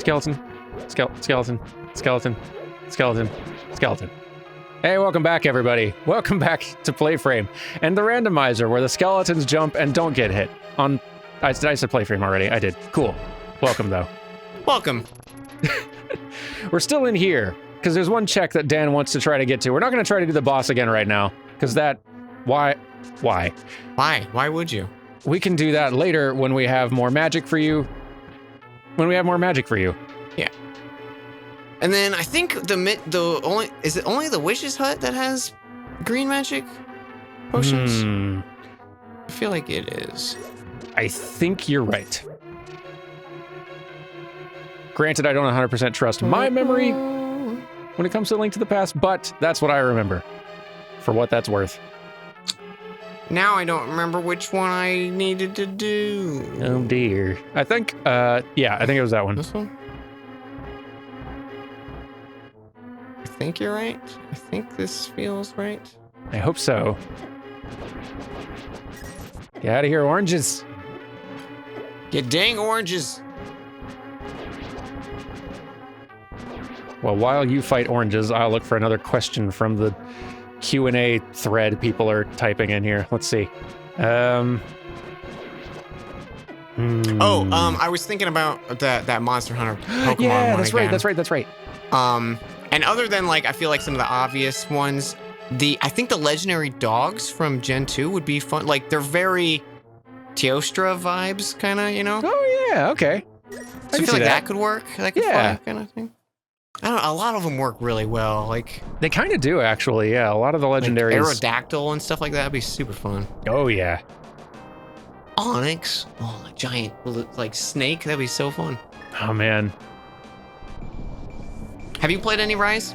Skeleton. Skeleton. Skeleton. Skeleton. Skeleton. Hey, welcome back, everybody. Welcome back to PlayFrame and the randomizer, where the skeletons jump and don't get hit. I said PlayFrame already. I did. Cool. Welcome, though. Welcome. We're still in here, because there's one check that Dan wants to try to get to. We're not going to try to do the boss again right now, because that... Why? Why? Why would you? We can do that later when we have more magic for you. Yeah. And then I think is it only the Wish's Hut that has green magic potions? I feel like it is. I think you're right. Granted, I don't 100% trust my memory when it comes to Link to the Past, but that's what I remember. For what that's worth. Now I don't remember which one I needed to do. Oh dear. I think, yeah, I think it was that one. This one? I think you're right. I think this feels right. I hope so. Get out of here, oranges. You dang oranges. Well, while you fight oranges, I'll look for another question from the Q&A thread people are typing in here. Let's see. I was thinking about that Monster Hunter Pokemon yeah, one that's again. right. And other than like, I feel like some of the obvious ones, I think the legendary dogs from Gen 2 would be fun. Like they're very Teostra vibes, kind of, you know? Oh yeah, okay. So I feel like that could work, like a fun kind of thing. I don't know, a lot of them work really well. Like they kind of do actually. Yeah, a lot of the legendaries. Like Aerodactyl and stuff like that would be super fun. Oh yeah. Onyx, like giant, like snake. That'd be so fun. Oh man. Have you played any Rise?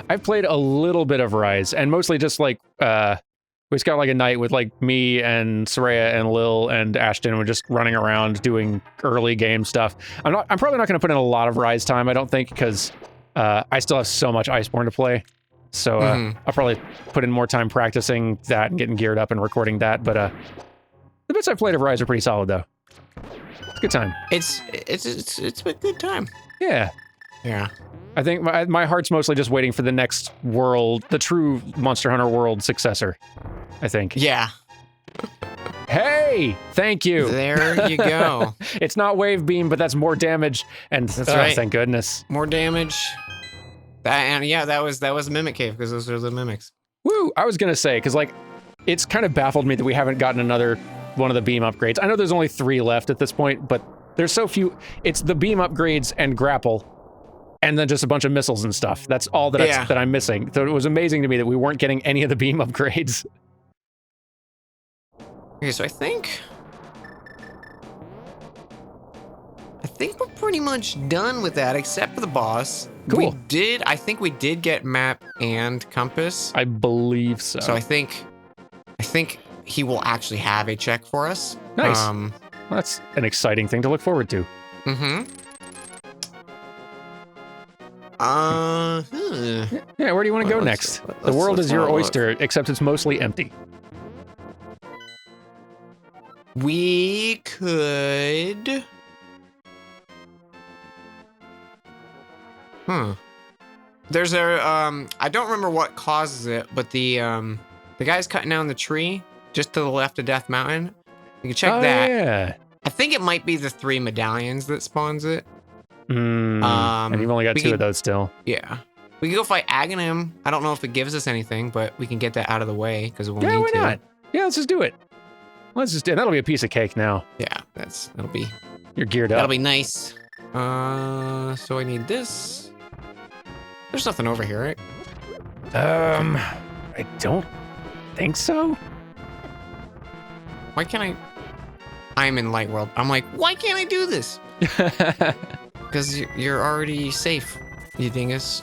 I've played a little bit of Rise, and mostly just like we just got like a night with like me and Soraya and Lil and Ashton. We're just running around doing early game stuff. I'm probably not going to put in a lot of Rise time, I don't think, because I still have so much Iceborne to play. So I'll probably put in more time practicing that and getting geared up and recording that. But the bits I've played of Rise are pretty solid, though. It's a good time. It's a good time. Yeah. Yeah. I think my heart's mostly just waiting for the next world, the true Monster Hunter World successor, I think. Yeah. Hey, thank you. There you go. It's not Wave Beam, but that's more damage, and that's right. Thank goodness. More damage. That was the Mimic Cave, because those are the mimics. Woo! I was gonna say, because like, it's kind of baffled me that we haven't gotten another one of the beam upgrades. I know there's only 3 left at this point, but there's so few. It's the beam upgrades and grapple. And then just a bunch of missiles and stuff. That's all that I'm missing. So it was amazing to me that we weren't getting any of the beam upgrades. Okay, so I think we're pretty much done with that, except for the boss. Cool. I think we did get map and compass. I believe so. So I think he will actually have a check for us. Nice. Well, that's an exciting thing to look forward to. Mm-hmm. Yeah, where do you want to go next? The world is your oyster, except it's mostly empty. We could... There's a, I don't remember what causes it, but the guy's cutting down the tree just to the left of Death Mountain. You can check that. Yeah. I think it might be the 3 medallions that spawns it. And you've only got 2 of those still. Yeah. We can go fight Aghanim. I don't know if it gives us anything, but we can get that out of the way because we'll need to. Yeah, why not? Yeah, let's just do it. That'll be a piece of cake now. Yeah, that'll be. You're geared up. That'll be nice. So I need this. There's nothing over here, right? I don't think so. Why can't I? I'm in Light World. I'm like, why can't I do this? Because you're already safe, you dingus.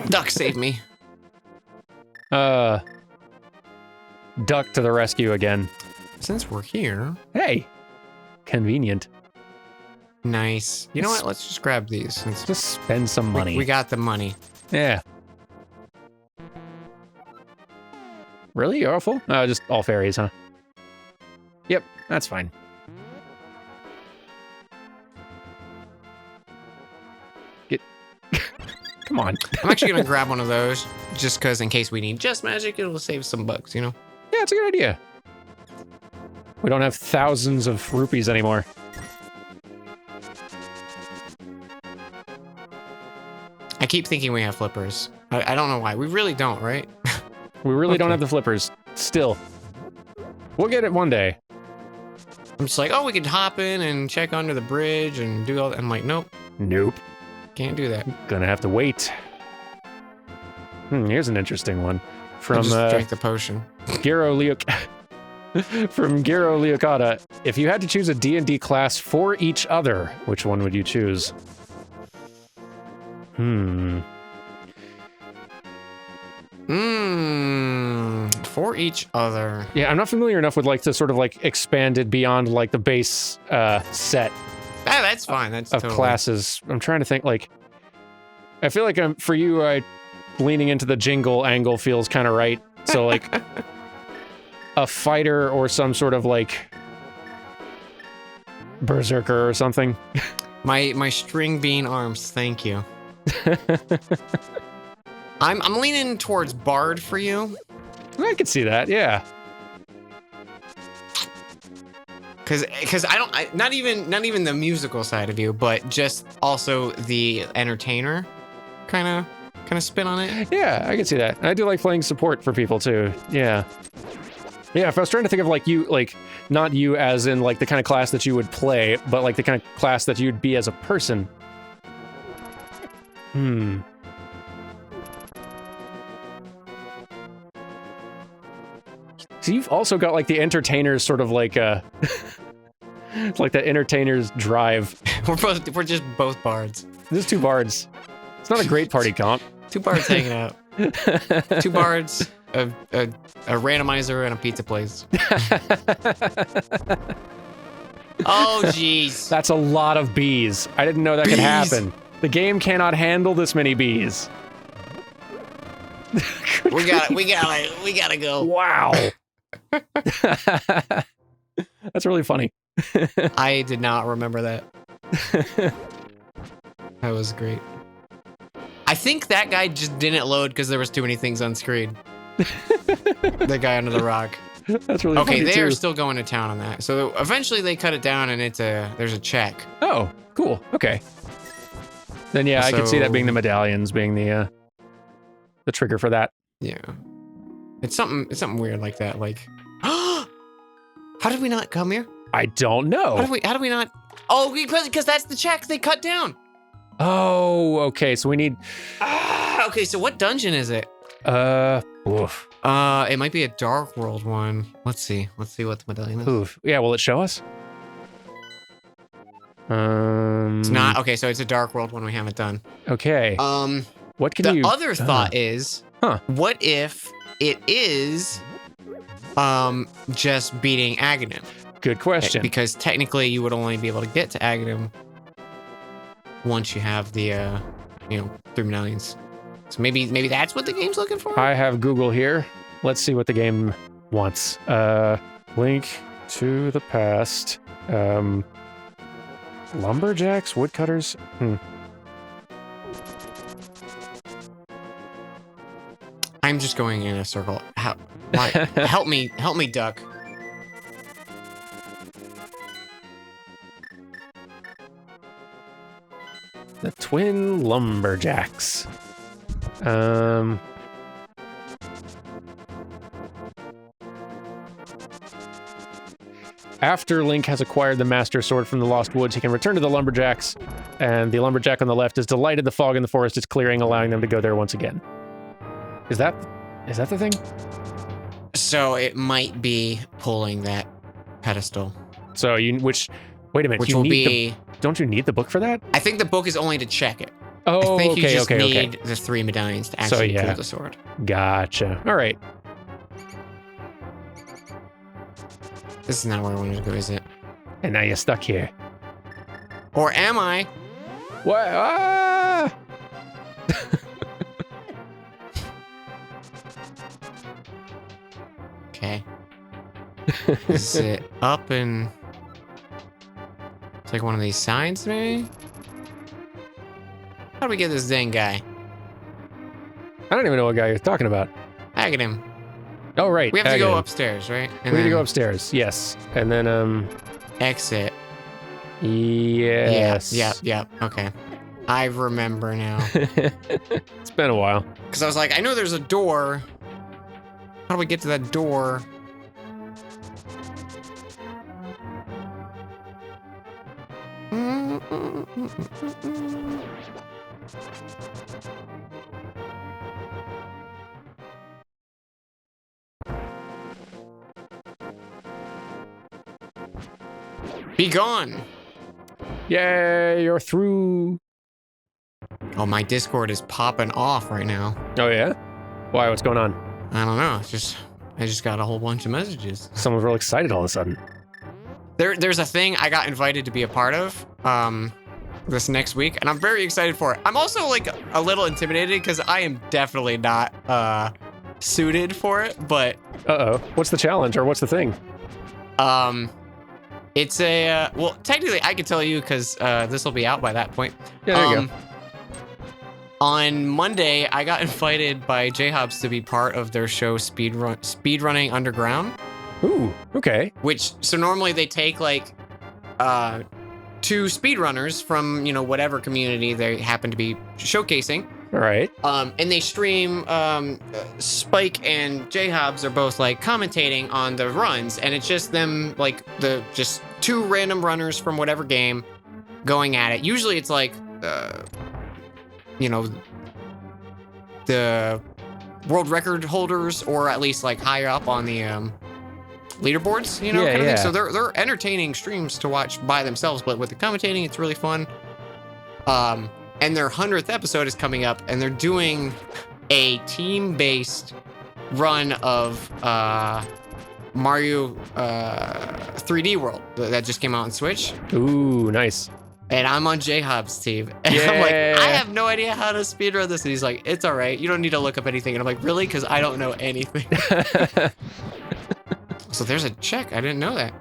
Duck, save me. Duck to the rescue again. Since we're here. Hey, convenient. Nice. You know what? Let's just grab these. Just spend some money. We got the money. Yeah. Really? You're all full? Just all fairies, huh? Yep, that's fine. Get. Come on. I'm actually gonna grab one of those just because in case we need just magic, it'll save some bucks, you know? Yeah, it's a good idea. We don't have thousands of rupees anymore. I keep thinking we have flippers. I don't know why. We really don't, right? We really don't have the flippers. Still. We'll get it one day. I'm just like, oh, we could hop in and check under the bridge and do all that. I'm like, nope. Nope. Can't do that. Gonna have to wait. Here's an interesting one. From just drank the potion. Gero From Gero Leocata. If you had to choose a D&D class for each other, which one would you choose? For each other. Yeah, I'm not familiar enough with like the sort of like expanded beyond like the base set. That's fine. That's of totally. Classes. I'm trying to think like. I feel like for you, leaning into the jingle angle feels kind of right. So like a fighter or some sort of like berserker or something. My string bean arms. Thank you. I'm leaning towards bard for you. I could see that, yeah. Because not even the musical side of you, but just also the entertainer kind of spin on it. Yeah, I can see that. I do like playing support for people too. Yeah. Yeah, if I was trying to think of like you, like not you as in like the kind of class that you would play, but like the kind of class that you'd be as a person. So you've also got like the entertainer's sort of like it's like the entertainer's drive. We're just both bards. There's two bards. It's not a great party comp. Two bards hanging out. Two bards, a randomizer, and a pizza place. Oh, jeez. That's a lot of bees. I didn't know that could happen. The game cannot handle this many bees. We gotta go. Wow. That's really funny. I did not remember that. That was great. I think that guy just didn't load because there was too many things on screen. The guy under the rock. That's really funny. Okay, they are too. still going to town on that. So eventually they cut it down and there's a check. Oh, cool. Okay. Then yeah, I could see that being the medallions being the trigger for that. Yeah. It's something weird like that. Like, how did we not come here? I don't know. How do we not? Oh, because that's the check they cut down. Oh, okay. So we need. Okay. So what dungeon is it? Oof. It might be a Dark World one. Let's see what the medallion is. Oof. Yeah. Will it show us? It's not. Okay. So it's a Dark World one we haven't done. Okay. What can you? The other thought is, what if it is, just beating Aghanim? Good question. Because technically you would only be able to get to Aghanim once you have the, 3 medallions. So maybe that's what the game's looking for? I have Google here. Let's see what the game wants. Link to the past. Lumberjacks, woodcutters. I'm just going in a circle. Why? help me, duck. The Twin Lumberjacks. After Link has acquired the Master Sword from the Lost Woods, he can return to the Lumberjacks, and the Lumberjack on the left is delighted the fog in the forest is clearing, allowing them to go there once again. Is that the thing? So it might be pulling that pedestal. So wait a minute. Which will be... Don't you need the book for that? I think the book is only to check it. Oh, I think okay, you just okay. need the 3 medallions to actually pull the sword. Gotcha. All right. This is not where I wanted to go, is it? And now you're stuck here. Or am I? What? Ah! Okay. Is it up and... It's like one of these signs, maybe? How do we get this dang guy? I don't even know what guy you're talking about. Agate him. Oh, right. We have to go Agate. upstairs, right? We need to go upstairs. Yes. And then, exit. Yes. Yeah. Okay. I remember now. It's been a while. Because I was like, I know there's a door. How do we get to that door? Be gone. Yay, you're through. Oh, my Discord is popping off right now. Oh, yeah? Why? What's going on? I don't know. I just got a whole bunch of messages. Someone's real excited all of a sudden. There's a thing I got invited to be a part of this next week, and I'm very excited for it. I'm also like a little intimidated because I am definitely not suited for it, but Uh-oh. What's the challenge or what's the thing? it's a well, technically I could tell you because this will be out by that point. Yeah, there you go. On Monday, I got invited by J-Hobbs to be part of their show Speedrunning Underground. Ooh, okay. So normally they take like two speedrunners from, whatever community they happen to be showcasing. All right. And they stream, Spike and J-Hobbs are both like commentating on the runs, and it's just them, like just two random runners from whatever game going at it. Usually it's like, the world record holders, or at least like higher up on the leaderboards, kind of thing. So they're entertaining streams to watch by themselves, but with the commentating, it's really fun. And their 100th episode is coming up, and they're doing a team-based run of Mario 3D World that just came out on Switch. Ooh, nice. And I'm on J-Hobbs' team. And Yeah. I'm like, I have no idea how to speedrun this. And he's like, it's all right. You don't need to look up anything. And I'm like, really? Because I don't know anything. So there's a check. I didn't know that.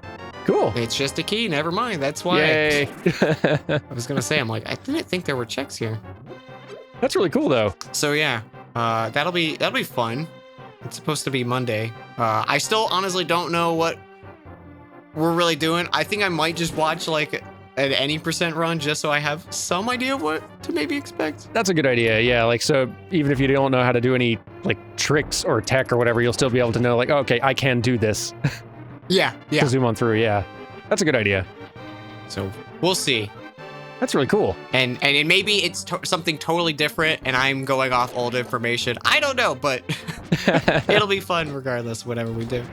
Cool. It's just a key. Never mind. That's why. Yay. I was going to say, I'm like, I didn't think there were checks here. That's really cool, though. So yeah, that'll be fun. It's supposed to be Monday. I still honestly don't know what we're really doing. I think I might just watch like an any percent run just so I have some idea of what to maybe expect. That's a good idea. Yeah, like, so even if you don't know how to do any like tricks or tech or whatever, you'll still be able to know like, oh, okay, I can do this. Yeah. To zoom on through. Yeah, that's a good idea. So we'll see. That's really cool. And maybe it's something totally different and I'm going off old information. I don't know, but it'll be fun regardless, whatever we do.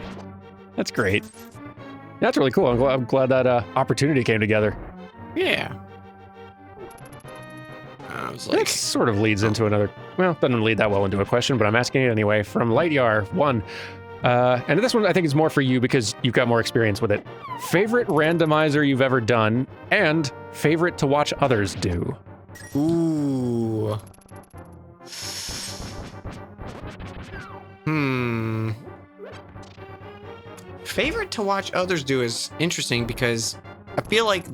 That's great. That's really cool. I'm glad that opportunity came together. Yeah. I was like, That sort of leads into another, well, doesn't lead that well into a question, but I'm asking it anyway. From Lightyear1. And this one I think is more for you because you've got more experience with it. Favorite randomizer you've ever done and favorite to watch others do? ooh. Favorite to watch others do is interesting because I feel like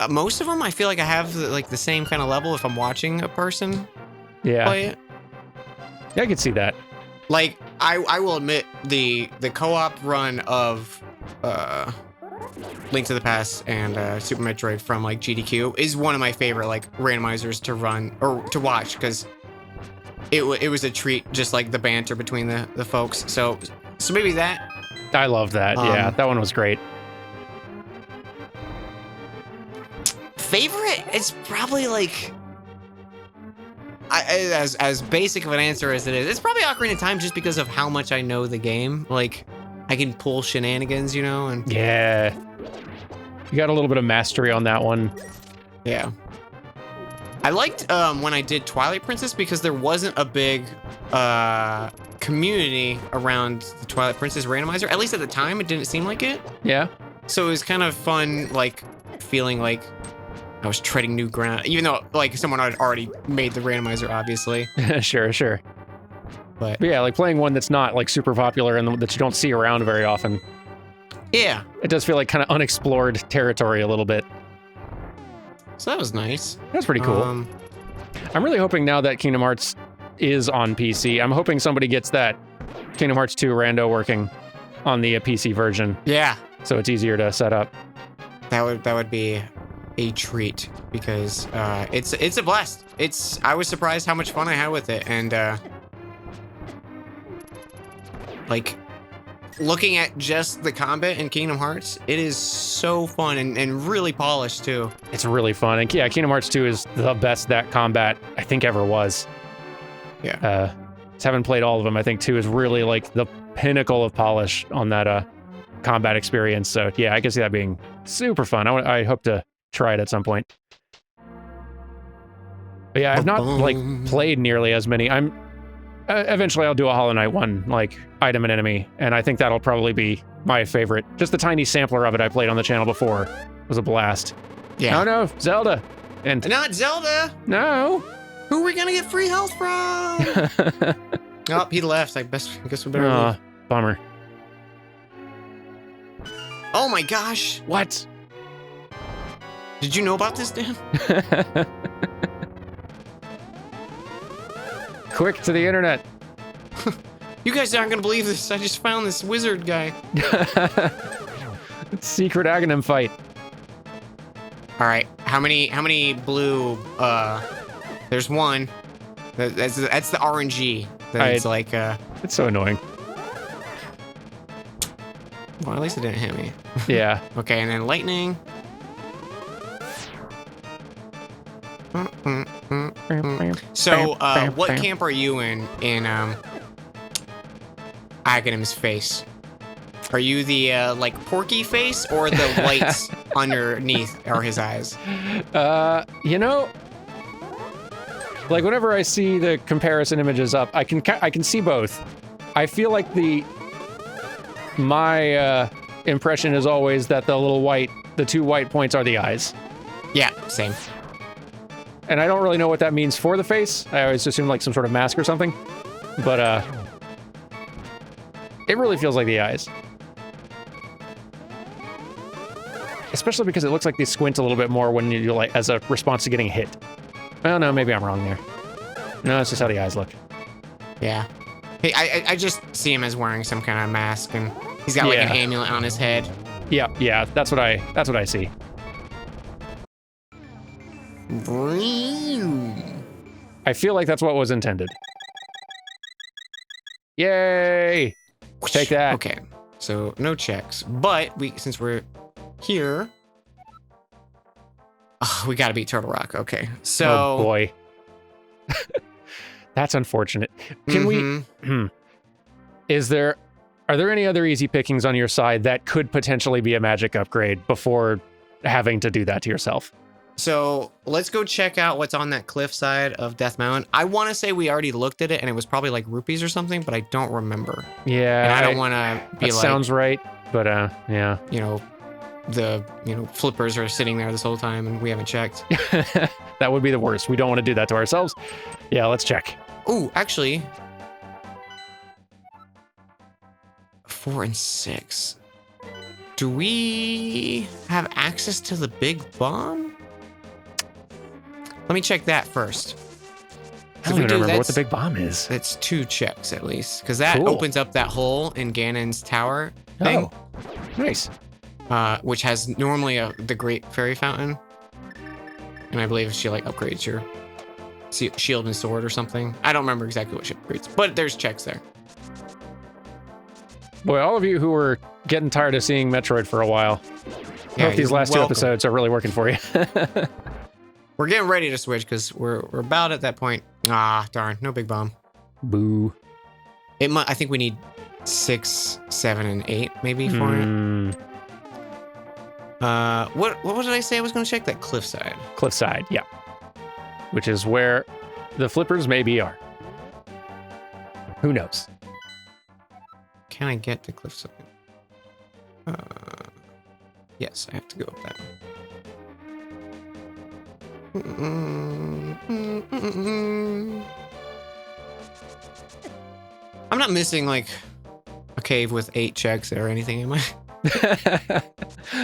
most of them I feel like I have like the same kind of level if I'm watching a person Yeah. play it. Yeah, I can see that. Like I will admit the co-op run of Link to the Past and Super Metroid from like GDQ is one of my favorite like randomizers to run or to watch because it was a treat, just like the banter between the folks. So maybe that. I love that. Yeah, that one was great. Favorite? It's probably like as basic of an answer as it is. It's probably Ocarina of Time just because of how much I know the game. Like I can pull shenanigans, and Yeah. You got a little bit of mastery on that one. yeah. I liked when I did Twilight Princess because there wasn't a big community around the Twilight Princess randomizer. At least at the time, it didn't seem like it. Yeah. So it was kind of fun, like feeling like I was treading new ground, even though like someone had already made the randomizer, obviously. Sure. But yeah, like playing one that's not like super popular and that you don't see around very often. yeah, It does feel like kind of unexplored territory a little bit. So that was nice. That's pretty cool. I'm really hoping now that Kingdom Hearts is on PC, I'm hoping somebody gets that Kingdom Hearts 2 rando working on the PC version. Yeah. So it's easier to set up. That would be a treat because it's a blast. I was surprised how much fun I had with it, and like looking at just the combat in Kingdom Hearts, it is so fun and really polished too. It's really fun, and yeah, Kingdom Hearts 2 is the best that combat I think ever was. Yeah. Just haven't played all of them. I think 2 is really like the pinnacle of polish on that combat experience. So yeah, I can see that being super fun. I hope to try it at some point. But yeah, I've not like played nearly as many. Eventually I'll do a Hollow Knight one, like item and enemy, and I think that'll probably be my favorite. Just the tiny sampler of it I played on the channel before was a blast. Yeah. Oh no, Zelda. And not Zelda. No. Who are we gonna get free health from? Oh, he left. I guess we better leave. Bummer. Oh my gosh. What? Did you know about this, Dan? Quick to the internet. You guys aren't gonna believe this. I just found this wizard guy. Secret Aghanim fight. All right. How many blue? There's one. That's the RNG. It's like It's so annoying. Well, at least it didn't hit me. Yeah. Okay, and then lightning. So, what camp are you in Aghanim's face? Are you the like porky face or the whites underneath are his eyes? You know, like whenever I see the comparison images up, I can see both. I feel like my impression is always that the two white points are the eyes. Yeah, same. And I don't really know what that means for the face. I always assume like some sort of mask or something. But it really feels like the eyes. Especially because it looks like they squint a little bit more when you like as a response to getting hit. Oh no, maybe I'm wrong there. No, that's just how the eyes look. Yeah. Hey, I just see him as wearing some kind of mask, and he's got like an amulet on his head. Yeah, that's what I see. I feel like that's what was intended. Yay! Take that. Okay, so no checks, but since we're here, we gotta beat Turtle Rock. Okay, so oh boy, that's unfortunate. Can we? Are there any other easy pickings on your side that could potentially be a magic upgrade before having to do that to yourself? So let's go check out what's on that cliff side of Death Mountain. I want to say we already looked at it and it was probably like rupees or something, but I don't remember. Yeah. And I don't want to be that like. Sounds right, but yeah. You know, the flippers are sitting there this whole time and we haven't checked. That would be the worst. We don't want to do that to ourselves. Yeah, let's check. Oh, actually. 4 and 6. Do we have access to the big bomb? Let me check that first. I don't even remember what the big bomb is. That's 2 checks at least, because that opens up that hole in Ganon's tower thing. Oh, nice. Which has normally the Great Fairy Fountain, and I believe she like upgrades your shield and sword or something. I don't remember exactly what she upgrades, but there's checks there. Boy, all of you who were getting tired of seeing Metroid for a while, I hope these last 2 episodes are really working for you. We're getting ready to switch because we're about at that point. Ah, darn, no big bomb. Boo. I think we need 6, 7, and 8 maybe for it. What did I say I was going to check? That cliffside. Cliffside, yeah. Which is where the flippers maybe are. Who knows? Can I get to cliffside? Yes, I have to go up that one. I'm not missing like a cave with 8 checks or anything, am I?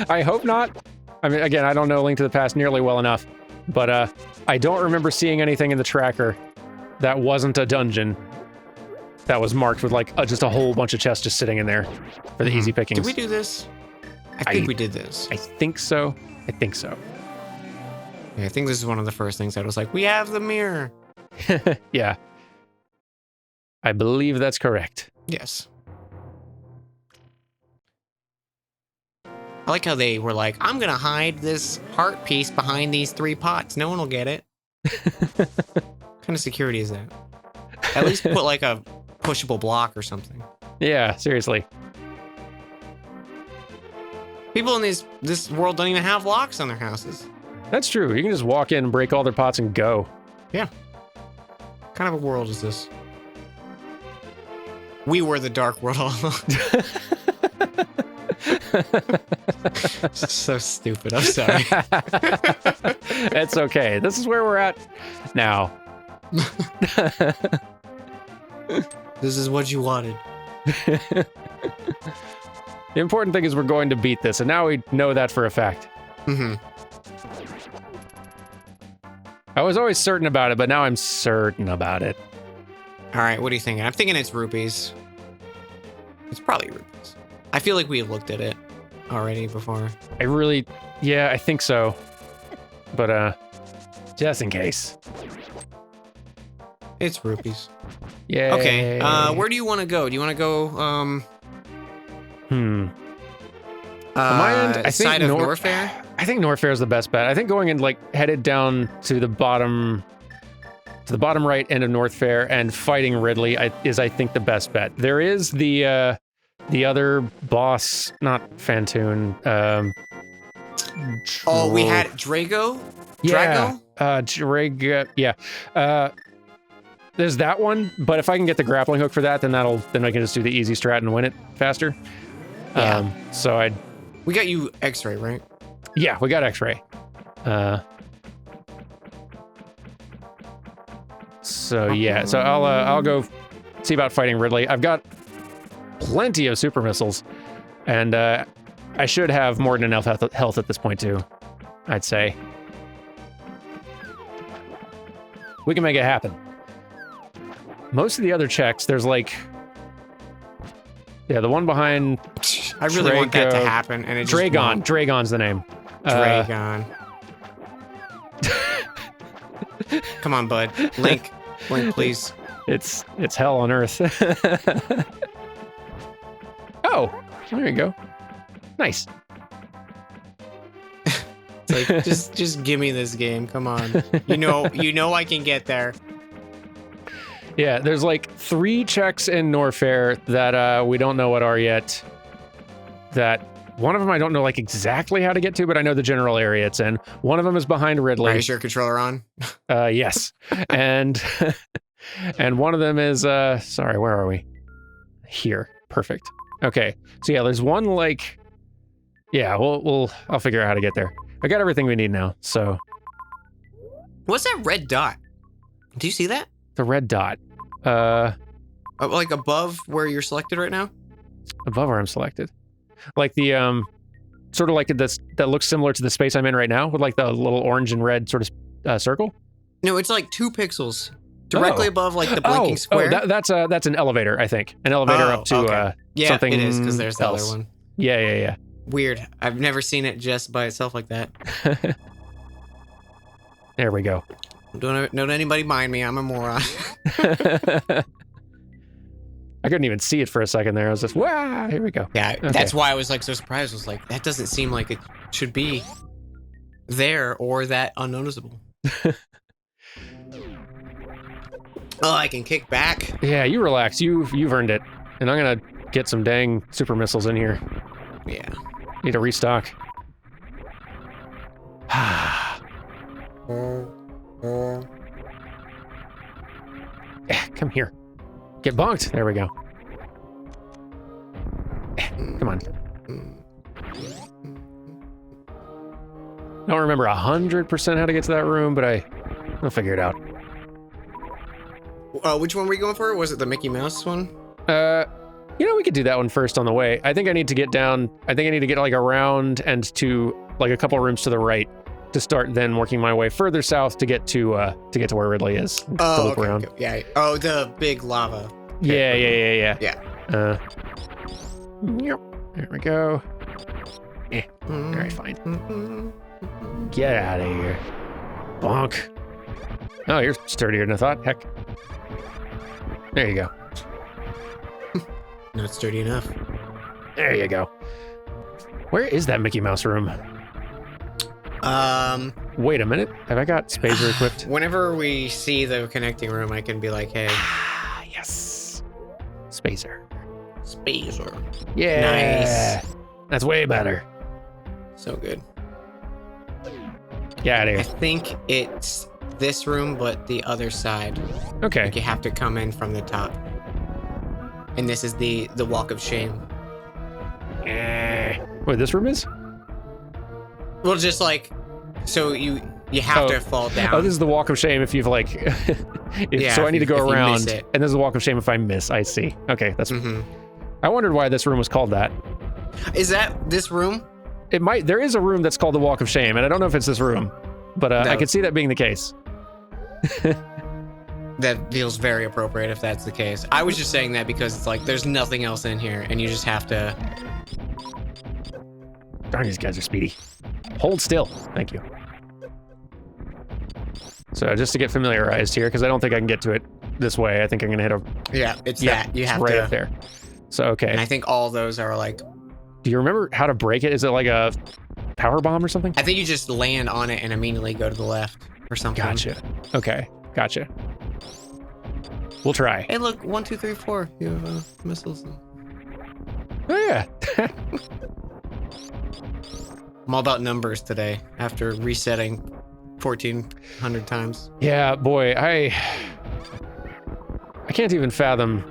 I hope not. I mean, again, I don't know Link to the Past nearly well enough But I don't remember seeing anything in the tracker that wasn't a dungeon that was marked with like just a whole bunch of chests just sitting in there for the easy pickings. Did we do this? I think we did this. I think so. I think so. Yeah, I think this is one of the first things that was like, we have the mirror. Yeah. I believe that's correct. Yes. I like how they were like, I'm going to hide this heart piece behind these 3 pots. No one will get it. What kind of security is that? At least put like a pushable block or something. Yeah, seriously. People in this world don't even have locks on their houses. That's true. You can just walk in, break all their pots, and go. Yeah. What kind of a world is this? We were the dark world all along. So stupid. I'm sorry. It's okay. This is where we're at now. This is what you wanted. The important thing is we're going to beat this, and now we know that for a fact. Mm-hmm. I was always certain about it, but now I'm certain about it. All right, what are you thinking? I'm thinking it's rupees. It's probably rupees. I feel like we looked at it already before. Yeah, I think so. But, just in case. It's rupees. Yeah. Okay, where do you want to go? Do you want to go, On my end, I think side of Norfair? I think Norfair is the best bet. I think going in, like, headed down to the bottom right end of Norfair and fighting Ridley is, I think, the best bet. There is the other boss, not Fantoon. Oh, we had Drago? Yeah. Drago. Yeah. There's that one, but if I can get the grappling hook for that, then I can just do the easy strat and win it faster. Yeah. So we got you X-ray, right? Yeah, we got X-ray. So yeah, so I'll go see about fighting Ridley. I've got plenty of super missiles, and I should have more than enough health at this point too, I'd say. We can make it happen. Most of the other checks, there's like, yeah, the one behind. I really want that to happen, and it just won't. Dragon's the name. Dragon. Come on, bud. Link, please. It's hell on earth. Oh, there you go. Nice. It's like, just give me this game. Come on. You know I can get there. Yeah, there's like 3 checks in Norfair that we don't know what are yet. That one of them I don't know like exactly how to get to, but I know the general area it's in. One of them is behind Ridley. Are you sure controller on? Yes. And and one of them is sorry, where are we? Here. Perfect. Okay. So yeah, there's one like, yeah, I'll figure out how to get there. I got everything we need now. So what's that red dot? Do you see that? The red dot. Like above where you're selected right now? Above where I'm selected. Like the sort of like this that looks similar to the space I'm in right now with like the little orange and red sort of circle. No, it's like 2 pixels directly above like the blinking square. Oh, that's an elevator, I think. An elevator up to yeah, something. It is because there's the other one. Yeah. Weird. I've never seen it just by itself like that. There we go. Don't anybody mind me. I'm a moron. I couldn't even see it for a second there. I was just, wow, here we go. Yeah, okay. That's why I was like so surprised. I was like, that doesn't seem like it should be there or that unnoticeable. Oh, I can kick back. Yeah, you relax. You've earned it. And I'm gonna get some dang super missiles in here. Yeah. Need to restock. Yeah, come here. Get bonked. There we go. Come on. Don't remember 100% how to get to that room, but I'll figure it out. Which one were you going for? Was it the Mickey Mouse one? We could do that one first on the way. I think I need to get down. I think I need to get like around and to like a couple rooms to the right to start then working my way further south to get to where Ridley is. To loop around. Okay. Yeah. Oh, the big lava. Yeah. Yeah. Yep. There we go. Yeah. All right, fine. Get out of here. Bonk. Oh, you're sturdier than I thought. Heck. There you go. Not sturdy enough. There you go. Where is that Mickey Mouse room? Wait a minute. Have I got Spazer equipped? Whenever we see the connecting room, I can be like, hey. Yes. Spazer. Yeah. Nice. That's way better. So good. Get out of I here. think it's this room, but the other side. Okay. Like you have to come in from the top. And this is the walk of shame. Wait, this room is? Well, just like, so you have to fall down. Oh, this is the walk of shame if you've like, so I need to go around, and this is the walk of shame if I miss. I see. Okay, that's. I wondered why this room was called that. Is that this room? It might. There is a room that's called the walk of shame, and I don't know if it's this room, but no. I could see that being the case. That feels very appropriate if that's the case. I was just saying that because it's like there's nothing else in here, and you just have to. Darn, these guys are speedy. Hold still. Thank you. So just to get familiarized here, because I don't think I can get to it this way. I think I'm going to hit a... Yeah, it's that. You have right to... up there. So, okay. And I think all those are like... Do you remember how to break it? Is it like a power bomb or something? I think you just land on it and immediately go to the left or something. Gotcha. Okay. Gotcha. We'll try. Hey, look. 1, 2, 3, 4. You have missiles. Oh, yeah. I'm all about numbers today after resetting 1,400 times. Yeah, boy, I can't even fathom,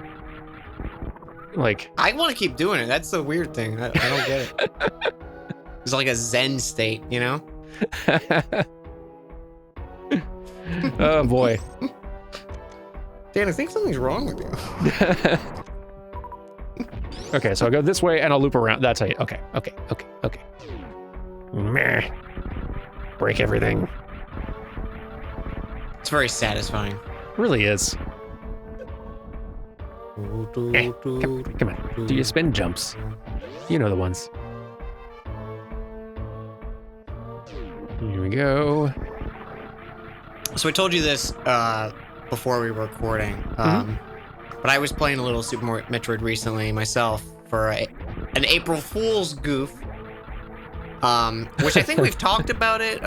like... I want to keep doing it. That's the weird thing. I don't get it. It's like a Zen state, you know? Oh, boy. Dan, I think something's wrong with you. Okay, so I'll go this way and I'll loop around. That's how you... Okay. Meh. Break everything. It's very satisfying. Really is. Come on. Do you spin jumps? You know the ones. Here we go. So I told you this before we were recording, but I was playing a little Super Metroid recently myself for an April Fool's goof. Which I think we've talked about it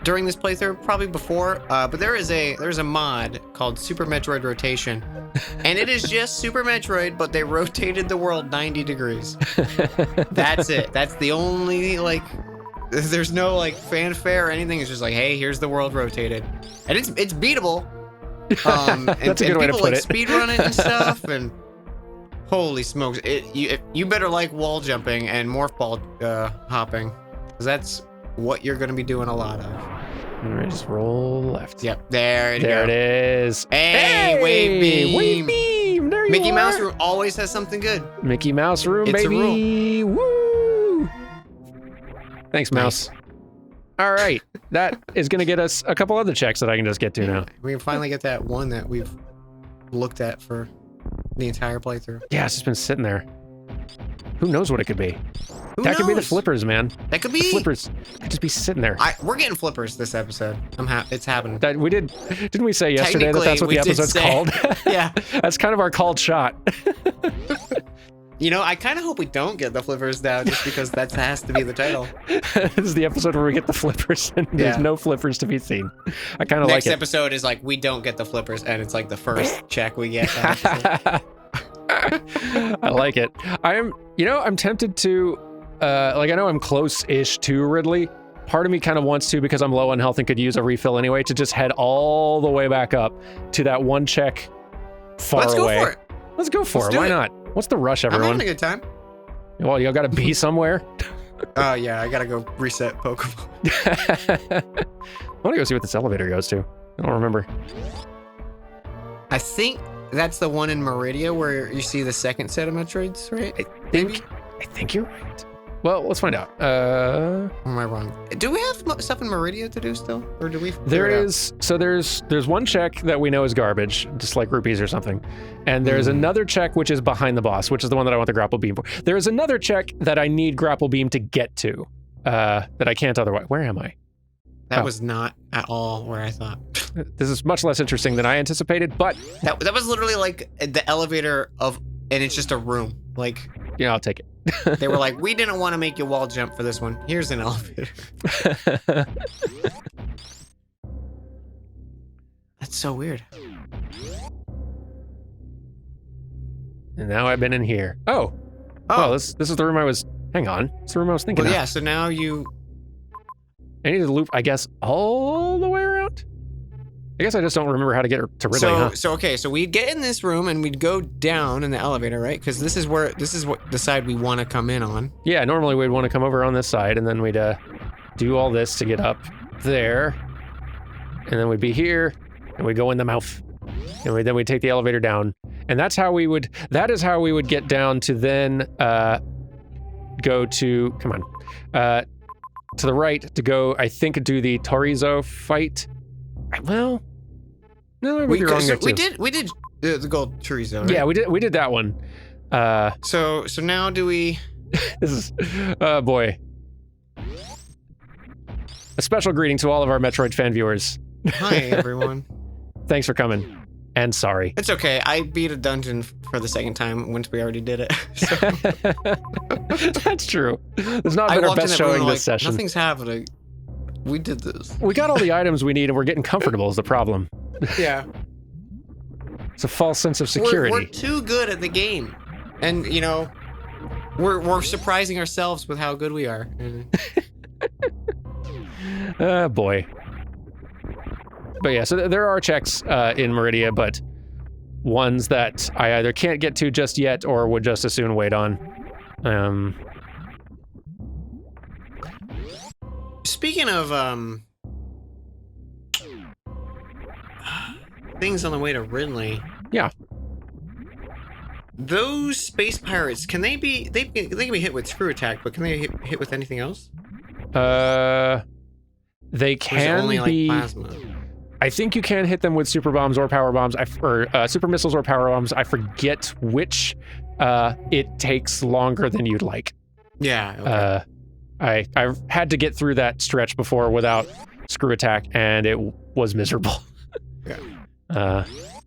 during this playthrough, probably before. But there's a mod called Super Metroid Rotation, and it is just Super Metroid, but they rotated the world 90 degrees. That's it. That's the only like. There's no like fanfare or anything. It's just like, hey, here's the world rotated, and it's beatable. That's a good way to put it. Speed run it and stuff, and. Holy smokes! You better like wall jumping and morph ball hopping, because that's what you're going to be doing a lot of. All right, just roll left. Yep, there it is. Hey, wave beam! Wave beam! There you Mickey are. Mouse room always has something good. Mickey Mouse room, It's baby! a rule. Woo! Thanks, Mouse. All right, that is going to get us a couple other checks that I can just get to now. We can finally get that one that we've looked at for the entire playthrough. Yeah, it's just been sitting there. Who knows what it could be? Who That could be the knows? flippers, man. That could be. The flippers could just be sitting there. We're getting flippers this episode. It's happening. That we did. Didn't we say yesterday that that's what the episode's called? Yeah. That's kind of our called shot. You know, I kind of hope we don't get the flippers now, just because that has to be the title. This is the episode where we get the flippers, and there's no flippers to be seen. I kind of like it. Next episode is like, we don't get the flippers, and it's like the first check we get. I like it. I'm tempted to, I know I'm close-ish to Ridley. Part of me kind of wants to, because I'm low on health and could use a refill anyway, to just head all the way back up to that one check far away. Let's go for it. Let's go for it. Why not? What's the rush, everyone? I'm having a good time. Well, you gotta be somewhere. Oh, yeah, I gotta go reset Pokemon. I want to go see what this elevator goes to. I don't remember. I think that's the one in Meridia where you see the second set of Metroids, right? I think you're right. Well, let's find out. Or am I wrong? Do we have stuff in Meridia to do still? Or do we? There's one check that we know is garbage, just like rupees or something. And there's another check which is behind the boss, which is the one that I want the grapple beam for. There is another check that I need grapple beam to get to, that I can't otherwise. Where am I? That was not at all where I thought. This is much less interesting than I anticipated, but... That was literally like the elevator and it's just a room. Like... Yeah, I'll take it. They were like, we didn't want to make you wall jump for this one. Here's an elevator. That's so weird. And now I've been in here. Oh, this is the room I was... Hang on. It's the room I was thinking of. Yeah, so now you... I need to loop, I guess, all the way around? I guess I just don't remember how to get to Ridley, So we'd get in this room and we'd go down in the elevator, right? Because this is what the side we want to come in on. Yeah, normally we'd want to come over on this side, and then we'd do all this to get up there, and then we'd be here, and we'd go in the mouth, and then we'd take the elevator down, and that is how we would get down to then go to, come on, to the right to go, I think, do the Torizo fight. Well, no, I might be wrong there too. We did the gold chorizo, right? Yeah, we did that one. So now do we... This is, oh boy. A special greeting to all of our Metroid fan viewers. Hi, everyone. Thanks for coming. And sorry. It's okay. I beat a dungeon for the second time once we already did it. So. That's true. There's not been our best showing this session. Nothing's happening. We did this. We got all the items we need and we're getting comfortable is the problem. Yeah. It's a false sense of security. We're too good at the game. And, you know, we're surprising ourselves with how good we are. Oh, boy. But yeah, so there are checks in Meridia, but ones that I either can't get to just yet or would just as soon wait on. Speaking of things on the way to Ridley. Yeah. Those space pirates, can they can be hit with screw attack, but can they hit with anything else? They can only, be. Like, plasma? I think you can hit them with super bombs or power bombs, or super missiles or power bombs. I forget which. It takes longer than you'd like. Yeah. Okay. I had to get through that stretch before without screw attack, and it was miserable. Yeah.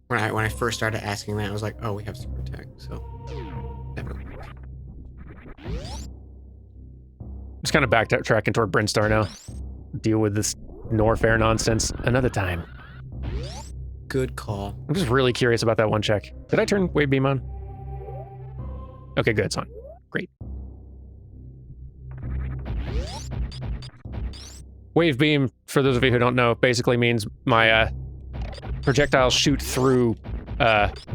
When I first started asking that, I was like, oh, we have screw attack, so never mind. Just kind of backtracking toward Brinstar now. Deal with this Norfair nonsense another time. Good call. I'm just really curious about that one check. Did I turn wave beam on? Okay, good, it's on. Great. Wave beam, for those of you who don't know, basically means my projectiles shoot through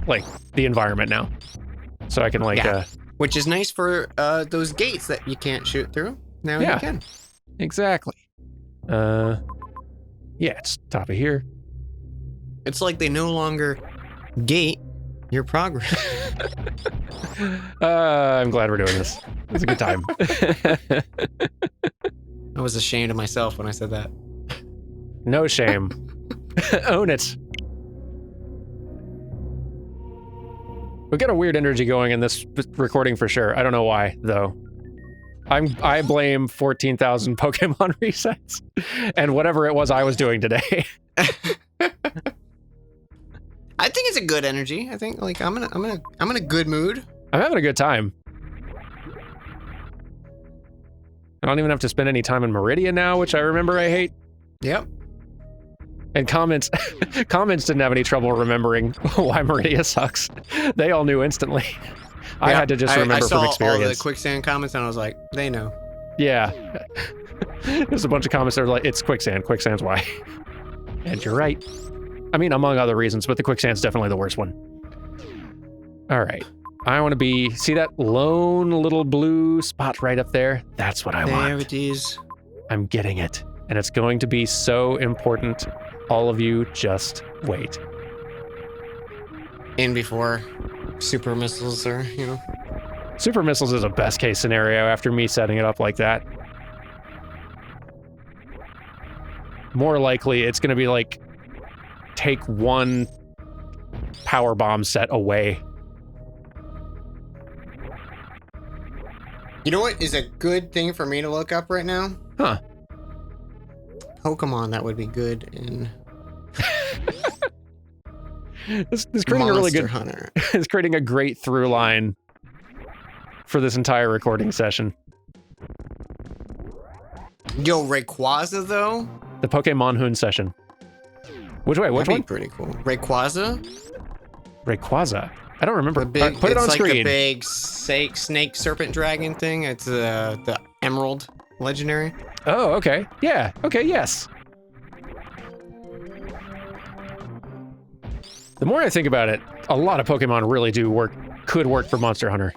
like the environment now. So I can like which is nice for those gates that you can't shoot through. Now you can. Exactly. Yeah, it's top of here. It's like they no longer gate your progress. I'm glad we're doing this. It's a good time. I was ashamed of myself when I said that. No shame. Own it. We got a weird energy going in this recording for sure. I don't know why, though. I blame 14,000 Pokemon resets and whatever it was I was doing today. I think it's a good energy. I think like I'm in a good mood. I'm having a good time. I don't even have to spend any time in Meridia now, which I remember I hate. Yep. And comments didn't have any trouble remembering why Meridia sucks. They all knew instantly. I had to just remember from experience. I saw all the quicksand comments and I was like, they know. Yeah. There's a bunch of comments that are like, it's quicksand. Quicksand's why. And you're right. I mean, among other reasons, but the quicksand's definitely the worst one. All right. I want to see that lone little blue spot right up there? That's what I want. There it is. I'm getting it. And it's going to be so important. All of you just wait. In before super missiles are, Super missiles is a best case scenario after me setting it up like that. More likely, it's going to be like, take one power bomb set away. You know what is a good thing for me to look up right now? Huh. Pokemon that would be good in this creating a really good Hunter. It's creating a great through line for this entire recording session. Yo, Rayquaza though? The Pokemon Hoon session. Which way? Which That'd one? Be pretty cool. Rayquaza? Rayquaza. I don't remember. Big, put it on like screen. The big snake serpent dragon thing. It's the Emerald legendary. Oh, okay. Yeah. Okay. Yes. The more I think about it, a lot of Pokemon really could work for Monster Hunter.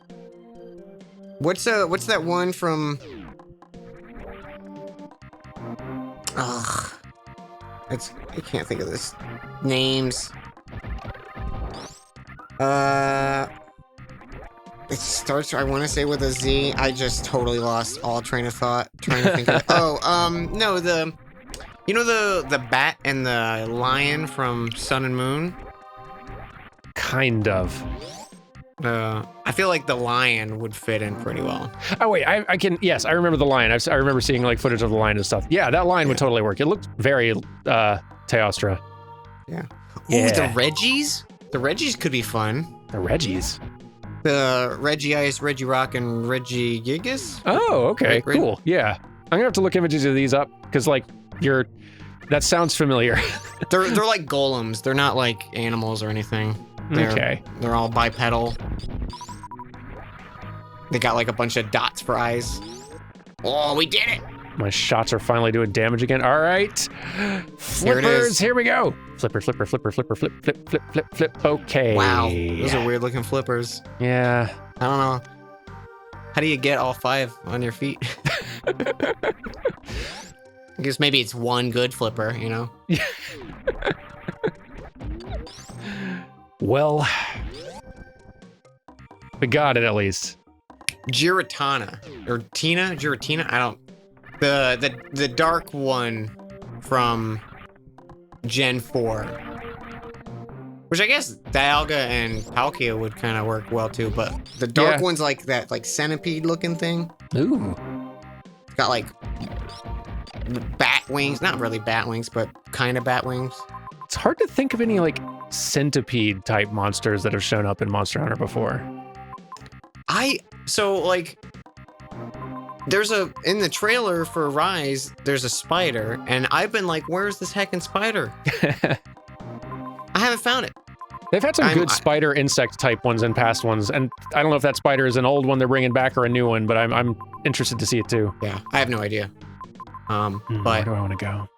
What's that one from? Ugh, I can't think of this names. It starts, I want to say, with a Z. I just totally lost all train of thought trying to think of it. Oh, no, you know the bat and the lion from Sun and Moon? Kind of. I feel like the lion would fit in pretty well. Oh wait, I can. Yes, I remember the lion. I remember seeing like footage of the lion and stuff. Yeah, that lion would totally work. It looked very Teostra. Yeah. Yeah. Ooh, the Reggies. The Reggies could be fun. The Reggies. The Reggie Ice, Reggie Rock, and Reggie Gigas. Oh, okay, cool. Yeah, I'm gonna have to look images of these up because like that sounds familiar. they're like golems. They're not like animals or anything. They're all bipedal. They got like a bunch of dots for eyes. Oh, we did it! My shots are finally doing damage again. All right, flippers. Here we go. Flipper, flipper, flipper, flipper, flip, flip, flip, flip, flip. Okay. Wow, those are weird looking flippers. Yeah. I don't know. How do you get all 5 on your feet? I guess maybe it's one good flipper, you know? Well, we got it at least. Giratina or Giratina. I don't. The dark one from Gen 4, which I guess Dialga and Palkia would kind of work well too. But the dark one's like that, like centipede looking thing. Ooh. It's got like bat wings, not really bat wings, but kind of bat wings. It's hard to think of any like centipede type monsters that have shown up in Monster Hunter before. There's in the trailer for Rise, there's a spider, and I've been like, where's this heckin' spider? I haven't found it. They've had some good spider insect type ones in past ones, and I don't know if that spider is an old one they're bringing back or a new one, but I'm interested to see it too. Yeah, I have no idea. But where do I want to go?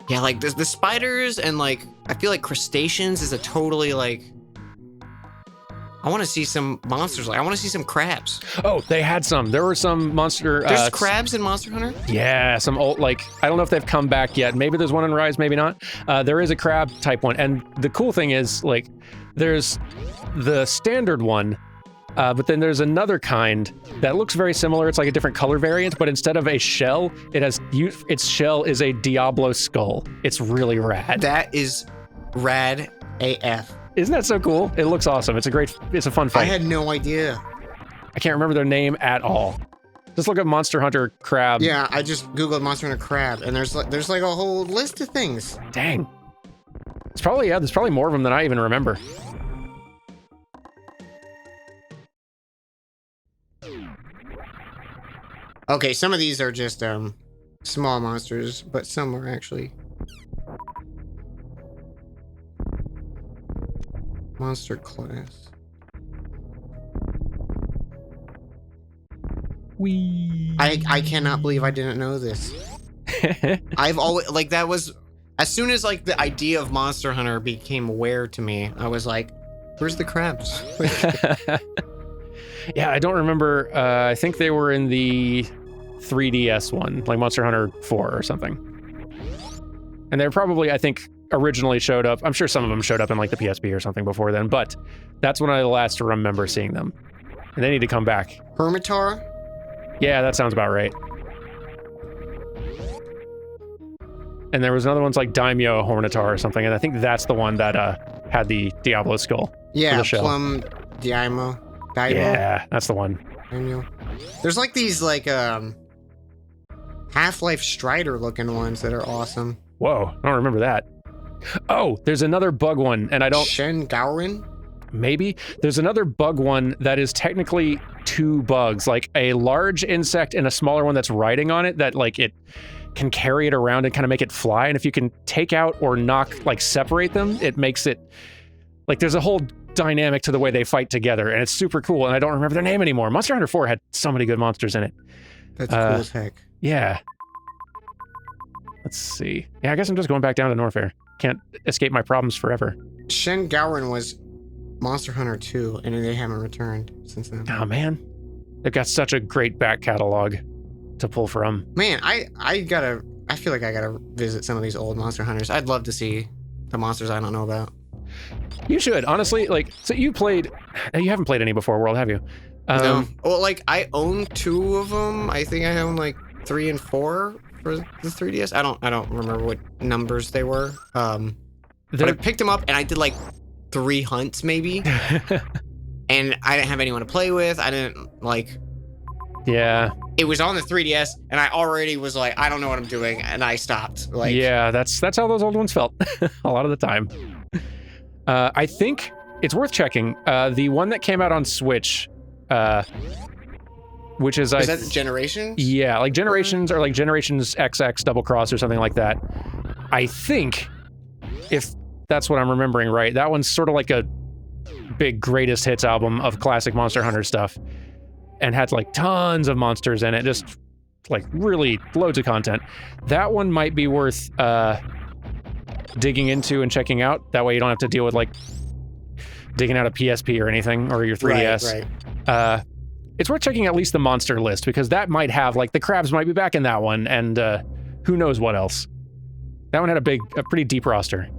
Yeah, like the spiders and like I feel like crustaceans is a totally like. I want to see some monsters. Like I want to see some crabs. Oh, they had some. There were some monster. There's crabs in Monster Hunter. Yeah, some old like I don't know if they've come back yet. Maybe there's one on Rise, maybe not. There is a crab type one, and the cool thing is like there's the standard one. But then there's another kind that looks very similar. It's like a different color variant, but instead of a shell, its shell is a Diablo skull. It's really rad. That is rad AF. Isn't that so cool? It looks awesome. It's a fun fight. I had no idea. I can't remember their name at all. Just look up Monster Hunter crab. Yeah, I just Googled Monster Hunter crab, and there's like a whole list of things. Dang. There's probably more of them than I even remember. Okay, some of these are just small monsters, but some are actually monster class. I cannot believe I didn't know this. I've always like that was as soon as like the idea of Monster Hunter became aware to me, I was like, where's the crabs? Yeah, I don't remember. I think they were in the 3DS one, like Monster Hunter 4 or something. And they're probably, I think, originally showed up. I'm sure some of them showed up in like the PSP or something before then, but that's when I last remember seeing them. and they need to come back. Hermitar? Yeah, that sounds about right. And there was another one's like Daimyo Hornitar or something, and I think that's the one that had the Diablo skull. Yeah, the shell. Plum Daimo. Yeah, that's the one. Daimyo. There's like these like Half-Life Strider looking ones that are awesome. Whoa, I don't remember that. Oh, there's another bug one, and I don't... Shen Gowrin? Maybe. There's another bug one that is technically two bugs, like a large insect and a smaller one that's riding on it that like it can carry it around and kind of make it fly. And if you can take out or knock, like separate them, it makes it like there's a whole dynamic to the way they fight together, and it's super cool. And I don't remember their name anymore. Monster Hunter 4 had so many good monsters in it. That's cool as heck. Yeah. Let's see. Yeah, I guess I'm just going back down to Norfair. Can't escape my problems forever. Shen Gowrin was Monster Hunter 2, and they haven't returned since then. Oh man, they've got such a great back catalog to pull from. Man, I feel like I gotta visit some of these old Monster Hunters. I'd love to see the monsters I don't know about. You should, honestly. Like, so you haven't played any before World, have you? No. Well, like, I own 2 of them. I think I own like 3 and 4 for the 3DS. I don't remember what numbers they were. But I picked them up and I did like 3 hunts maybe. And I didn't have anyone to play with. I didn't like... Yeah. It was on the 3DS and I already was like, I don't know what I'm doing, and I stopped. Like, yeah, that's how those old ones felt a lot of the time. I think it's worth checking. The one that came out on Switch, which is that the Generations? Yeah, like Generations or like Generations XX Double Cross or something like that. I think, if that's what I'm remembering right, that one's sort of like a big greatest hits album of classic Monster Hunter stuff, and had like tons of monsters in it, just like really loads of content. That one might be worth digging into and checking out. That way you don't have to deal with like digging out a PSP or anything, or your 3DS. Right. It's worth checking at least the monster list, because that might have like the crabs might be back in that one, and who knows what else. That one had a pretty deep roster.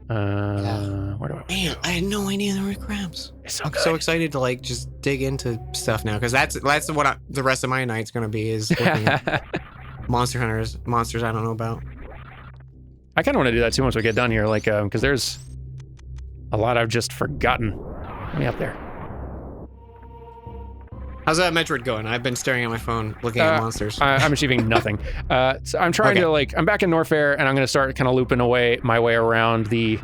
Where do I? Man, I had no idea there were crabs. I'm so excited to like just dig into stuff now, because that's what the rest of my night's gonna be, is looking at monsters I don't know about. I kind of want to do that too once we get done here, like because there's a lot I've just forgotten. Let me up there. How's that Metroid going? I've been staring at my phone looking at monsters. I'm achieving nothing. So I'm trying to like, I'm back in Norfair, and I'm going to start kind of looping my way around the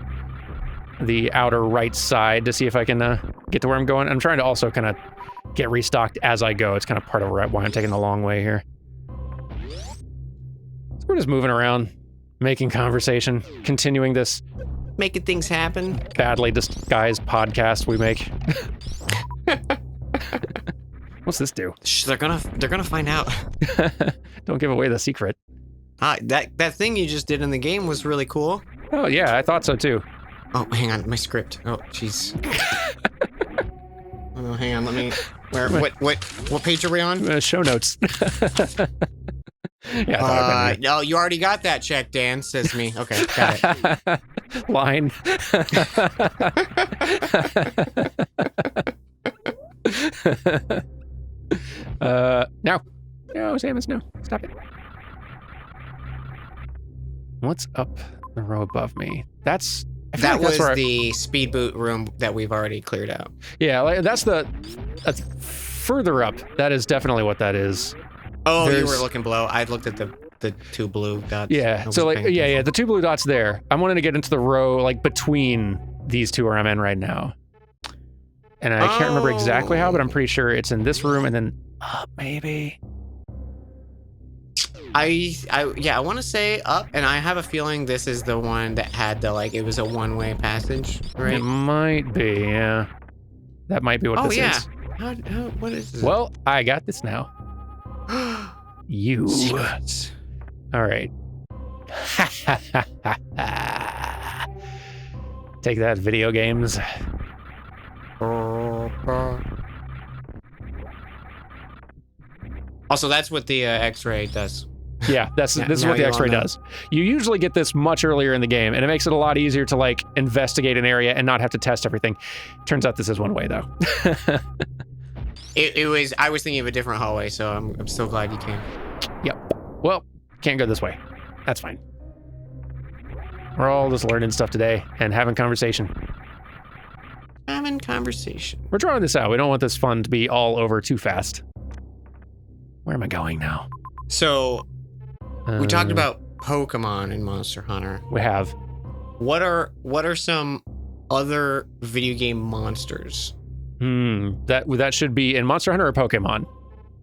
outer right side to see if I can get to where I'm going. I'm trying to also kind of get restocked as I go. It's kind of part of why I'm taking the long way here. So we're just moving around, making conversation, continuing this making things happen. Badly disguised podcast we make. What's this do? Shh, they're gonna find out. Don't give away the secret. That thing you just did in the game was really cool. Oh yeah, I thought so too. Oh, hang on, my script. Oh, jeez. Oh no, hang on. Let me. What page are we on? Show notes. Yeah. No, you already got that check, Dan. Says me. Okay, got it. Line. No, Samus, no. Stop it. What's up the row above me? That was the speed boot room that we've already cleared out. Yeah, like, that's further up. That is definitely what that is. Oh, you were looking below. I looked at the 2 blue dots. Yeah, so like, yeah, the 2 blue dots there. I'm wanting to get into the row like between these 2 where I'm in right now. And I can't remember exactly how, but I'm pretty sure it's in this room and then up, maybe. I want to say up, and I have a feeling this is the one that had the, like, it was a one-way passage, right? It might be, yeah. That might be what this is. What is this? Well, I got this now. You. Secrets. All right. Take that, video games. Also, that's what the X-ray does. Yeah, this is what the X-ray does. You usually get this much earlier in the game, and it makes it a lot easier to like investigate an area and not have to test everything. Turns out this is one way though. It was. I was thinking of a different hallway, so I'm so glad you came. Yep. Well, can't go this way. That's fine. We're all just learning stuff today and having conversation. Having conversation. We're drawing this out. We don't want this fun to be all over too fast. Where am I going now? So, we talked about Pokemon and Monster Hunter. We have. What are some other video game monsters? That should be in Monster Hunter or Pokemon?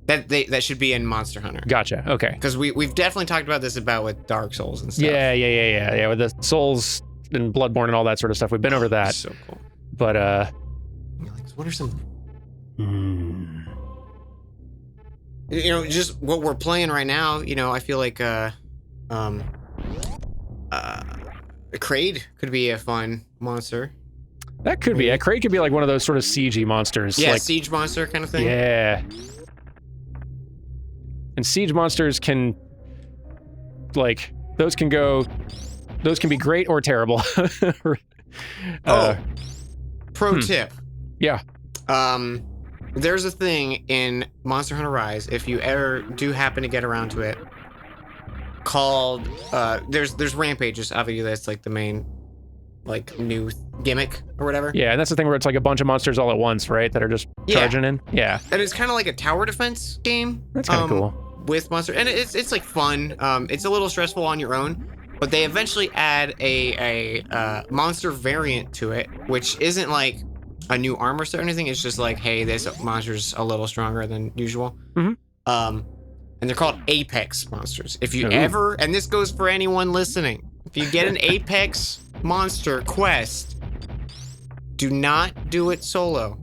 That should be in Monster Hunter. Gotcha. Okay. Because we've definitely talked about this with Dark Souls and stuff. Yeah. With the Souls and Bloodborne and all that sort of stuff. We've been over that. So cool. But what are some? Just what we're playing right now. I feel like Kraid could be a fun monster. That could be. A Kraid could be like one of those sort of siegey monsters. Yeah, like, siege monster kind of thing. Yeah. And siege monsters can, like, those can be great or terrible. Pro tip. Yeah. There's a thing in Monster Hunter Rise, if you ever do happen to get around to it, called, there's rampages, obviously that's like the main, like, new gimmick or whatever. Yeah, and that's the thing where it's like a bunch of monsters all at once, right? That are just charging in. Yeah. And it's kind of like a tower defense game. That's kind of cool. With monster, and it's like fun. It's a little stressful on your own, but they eventually add a monster variant to it, which isn't like a new armor set or anything. It's just like, hey, this monster's a little stronger than usual. Mm-hmm. And they're called Apex monsters. If you ever, and this goes for anyone listening, if you get an Apex monster quest, do not do it solo.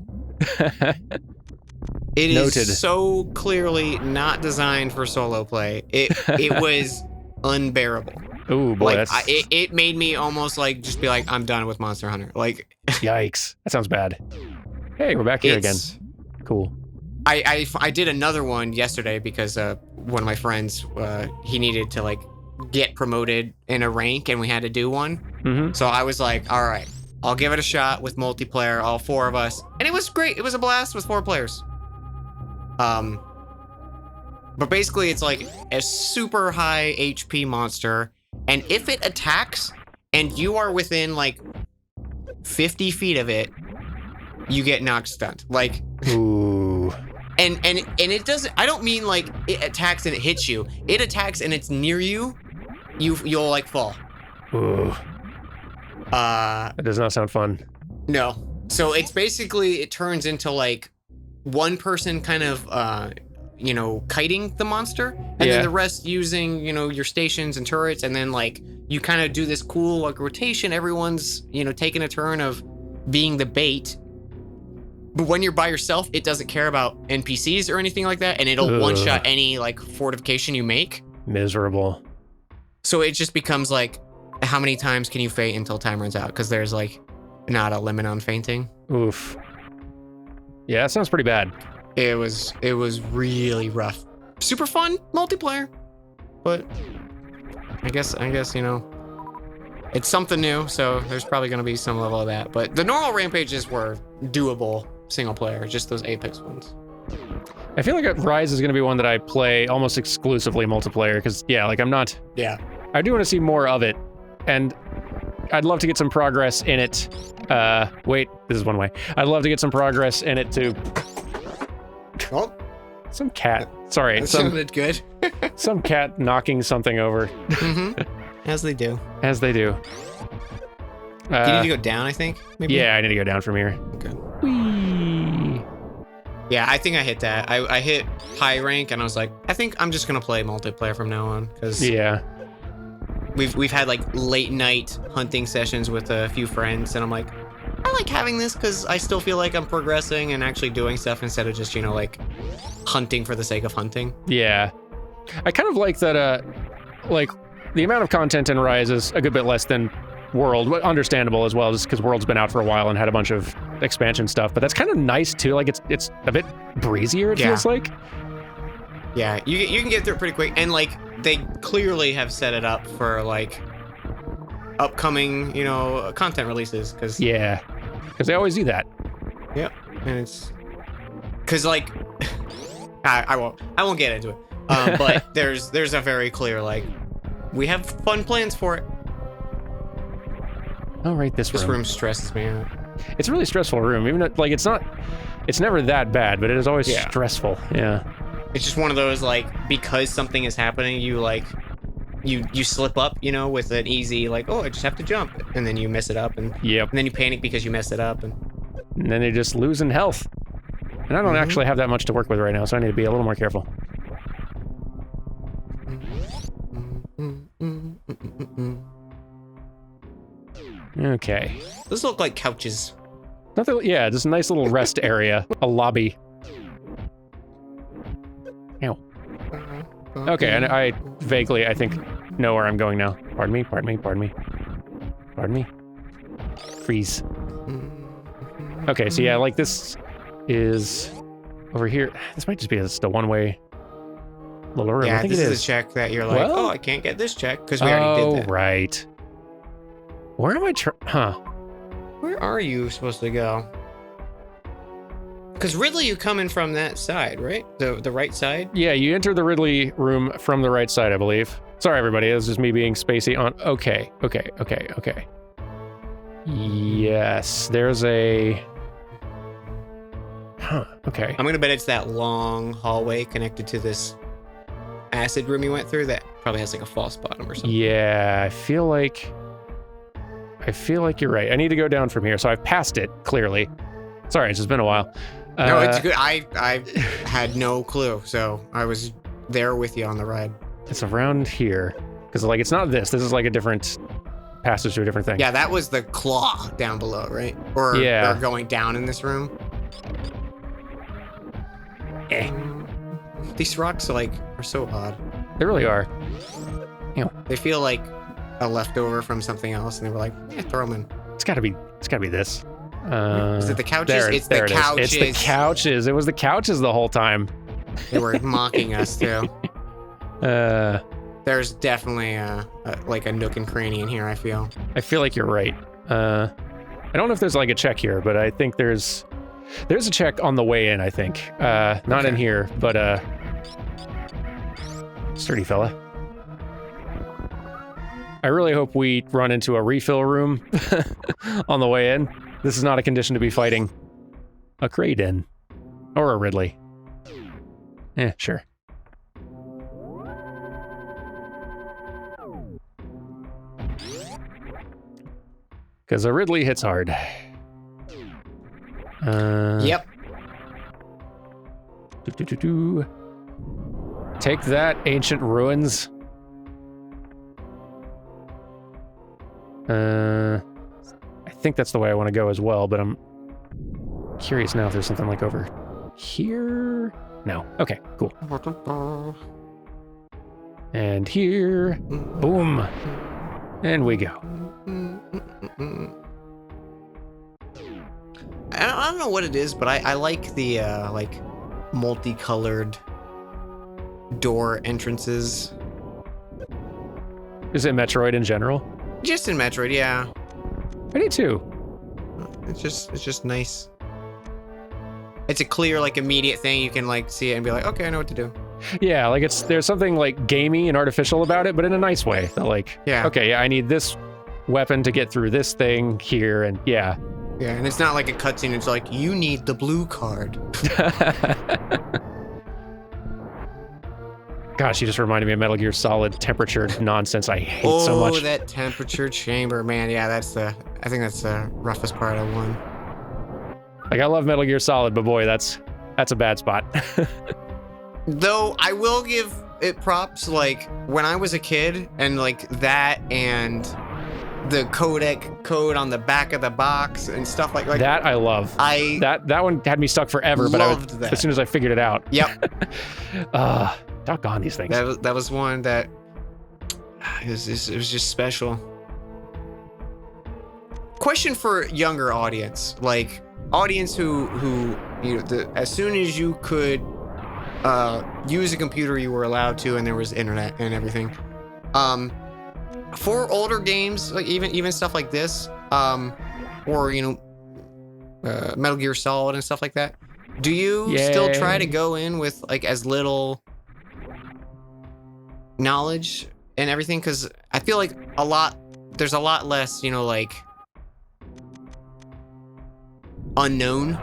It Noted. is so clearly not designed for solo play. It was unbearable. Ooh, boy, like, it made me almost like just be like, I'm done with Monster Hunter. Like, yikes, that sounds bad. Hey, we're back here again. Cool. I did another one yesterday because one of my friends he needed to like get promoted in a rank and we had to do one. Mm-hmm. So I was like, all right, I'll give it a shot with multiplayer, all 4 of us, and it was great. It was a blast with 4 players. But basically it's like a super high HP monster, and if it attacks and you are within like 50 feet of it, you get knocked stunned. Like, ooh. And it doesn't, I don't mean like it attacks and it hits you. It attacks and it's near you, you'll like fall. Ooh. That does not sound fun. No. So it's basically, it turns into like one person kind of, kiting the monster, and then the rest using, your stations and turrets, and then like you kind of do this cool like rotation. Everyone's, taking a turn of being the bait. But when you're by yourself, it doesn't care about NPCs or anything like that, and it'll one-shot any like fortification you make. Miserable. So it just becomes like, how many times can you feint until time runs out? Because there's like not a limit on fainting. Oof. Yeah, that sounds pretty bad. It was really rough. Super fun multiplayer, but I guess it's something new, so there's probably going to be some level of that. But the normal rampages were doable single player, just those Apex ones. I feel like Rise is going to be one that I play almost exclusively multiplayer because, I'm not. Yeah. I do want to see more of it, and I'd love to get some progress in it. Wait, this is one way. I'd love to get some progress in it too. Oh, some cat. Sorry, that sounded good. Some cat knocking something over. Mm-hmm. As they do. As they do. You need to go down, I think. Maybe? Yeah, I need to go down from here. Okay. Whee. Yeah, I think I hit that. I hit high rank, and I was like, I think I'm just gonna play multiplayer from now on, because we've had like late night hunting sessions with a few friends, and I'm like, I like having this because I still feel like I'm progressing and actually doing stuff instead of just, like hunting for the sake of hunting. Yeah. I kind of like that, like the amount of content in Rise is a good bit less than World, understandable as well, just because World's been out for a while and had a bunch of expansion stuff, but that's kind of nice too. Like it's a bit breezier, it feels like. Yeah, you can get through it pretty quick, and like they clearly have set it up for like upcoming, content releases, because they always do that. Yep, and it's because like, I won't get into it. But there's a very clear like, we have fun plans for it. Oh, right, this room stresses me out. It's a really stressful room, even though, like, it's never that bad, but it is always stressful. Yeah. It's just one of those, like, because something is happening, you, like, you slip up, you know, with an easy, like, oh, I just have to jump. And then you mess it up. And then you panic because you mess it up. And then you're just losing health. And I don't actually have that much to work with right now, so I need to be a little more careful. Okay. Those look like couches. Nothing. Yeah, just a nice little rest area, a lobby. Ow. Okay, and I vaguely, I think, know where I'm going now. Pardon me, pardon me, pardon me. Pardon me. Freeze. Okay, so yeah, like this is over here. This might just be just a one-way little room. Yeah, I think this it is a check that you're like, oh, I can't get this check because we already did that. Oh, right. Where am I Where are you supposed to go? Because Ridley, you come in from that side, right? The right side? Yeah, you enter the Ridley room from the right side, I believe. Sorry, everybody. This is me being spacey on... Okay. Yes, there's a... okay. I'm gonna bet it's that long hallway connected to this acid room you went through that probably has like a false bottom or something. Yeah, I feel like you're right. I need to go down from here, so I've passed it, clearly. Sorry, it's just been a while. No, it's good. I had no clue, so I was there with you on the ride. It's around here. Because, like, it's not this. This is, like, a different passage to a different thing. Yeah, that was the claw down below, right? Or going down in this room. These rocks, like, are so odd. They really are. They feel like a leftover from something else, and they were like, throw them in. It's gotta be this. Is it the couches? It's the couches. It's the couches. It was the couches the whole time. They were mocking us too. There's definitely like a nook and cranny in here, I feel. I feel like you're right. I don't know if there's like a check here, but I think there's a check on the way in, I think. Not in here, but sturdy fella. I really hope we run into a refill room on the way in. This is not a condition to be fighting a Kraid in. Or a Ridley. Sure. Because a Ridley hits hard. Yep. Take that, ancient ruins. I think that's the way I want to go as well, but I'm curious now if there's something like over here. No. Okay, cool. And here. Boom. And we go. I don't know what it is, but I like the like multicolored door entrances. Is it Metroid in general? Just in Metroid, yeah. I do too. It's just nice. It's a clear, like, immediate thing. You can like see it and be like, okay, I know what to do. Yeah, like there's something like gamey and artificial about it, but in a nice way. That like, okay, I need this weapon to get through this thing here, and yeah. Yeah, and it's not like a cutscene. It's like, you need the blue card. Gosh, you just reminded me of Metal Gear Solid temperature nonsense I hate so much. Oh, that temperature chamber, man. Yeah, I think that's the roughest part of one. Like, I love Metal Gear Solid, but boy, that's a bad spot. Though, I will give it props, like, when I was a kid, and like that, and the codec code on the back of the box and stuff like that. I love. That one had me stuck forever, but as soon as I figured it out. Yep. Doggone these things. That was one that it was just special. Question for younger audience, like audience who you know, as soon as you could use a computer, you were allowed to, and there was internet and everything. For older games, like even stuff like this, or you know, Metal Gear Solid and stuff like that, Do you still try to go in with like as little knowledge and everything? Because I feel like there's a lot less, like unknown.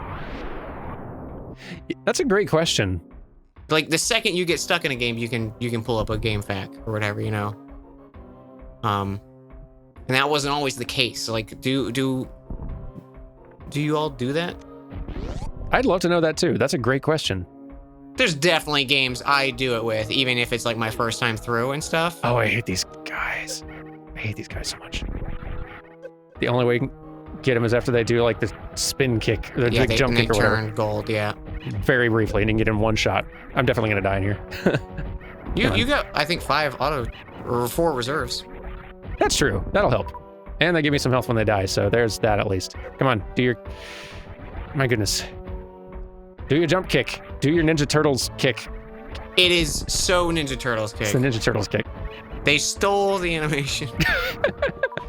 That's a great question. Like the second you get stuck in a game, you can pull up a game fact or whatever, And that wasn't always the case. Like, do you all do that? I'd love to know that too. That's a great question. There's definitely games I do it with, even if it's like my first time through and stuff. Oh, I hate these guys. I hate these guys so much. The only way you can get them is after they do like the spin kick, the big jump kick or whatever. Turn gold, yeah. Very briefly, and you can get in one shot. I'm definitely gonna die in here. You got, I think, 4 reserves. That's true. That'll help. And they give me some health when they die, so there's that at least. Come on, do your... My goodness. Do your jump kick. Do your Ninja Turtles kick. It is so Ninja Turtles kick. It's the Ninja Turtles kick. They stole the animation.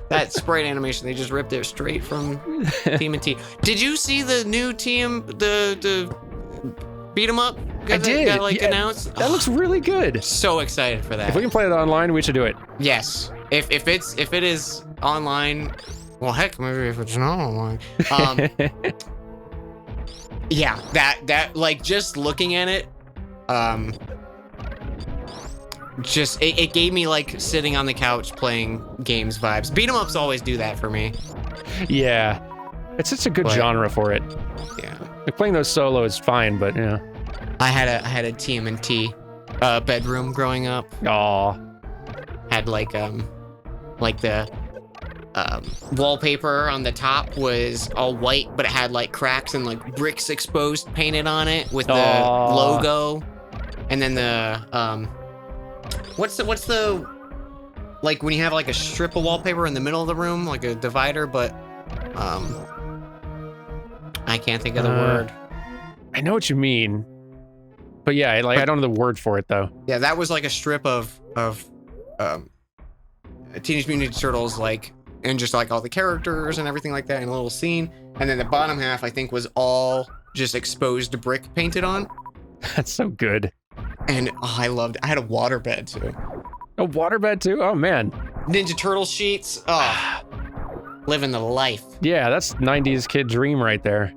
That sprite animation, they just ripped it straight from TMNT. Did you see the new the beat 'em up? I did. Got announced. That looks really good. So excited for that. If we can play it online, we should do it. Yes. If it is online, well, heck, maybe if it's not online. Yeah, that like just looking at it, just it gave me like sitting on the couch playing games vibes. Beat 'em ups always do that for me. Yeah, it's such a good genre for it. Yeah, like playing those solo is fine, but yeah. I had a TMNT bedroom growing up. Aw. Had like the wallpaper on the top was all white, but it had like cracks and like bricks exposed painted on it with the logo, and then the what's the like when you have like a strip of wallpaper in the middle of the room, like a divider, but I can't think of the word. I know what you mean, but yeah, I don't know the word for it though. Yeah, that was like a strip of Teenage Mutant Ninja Turtles, like, and just like all the characters and everything like that in a little scene. And then the bottom half, I think, was all just exposed brick painted on. That's so good. And I loved it. I had a waterbed too. A waterbed too? Oh man. Ninja Turtle sheets. Oh, living the life. Yeah, that's 90s kid dream right there.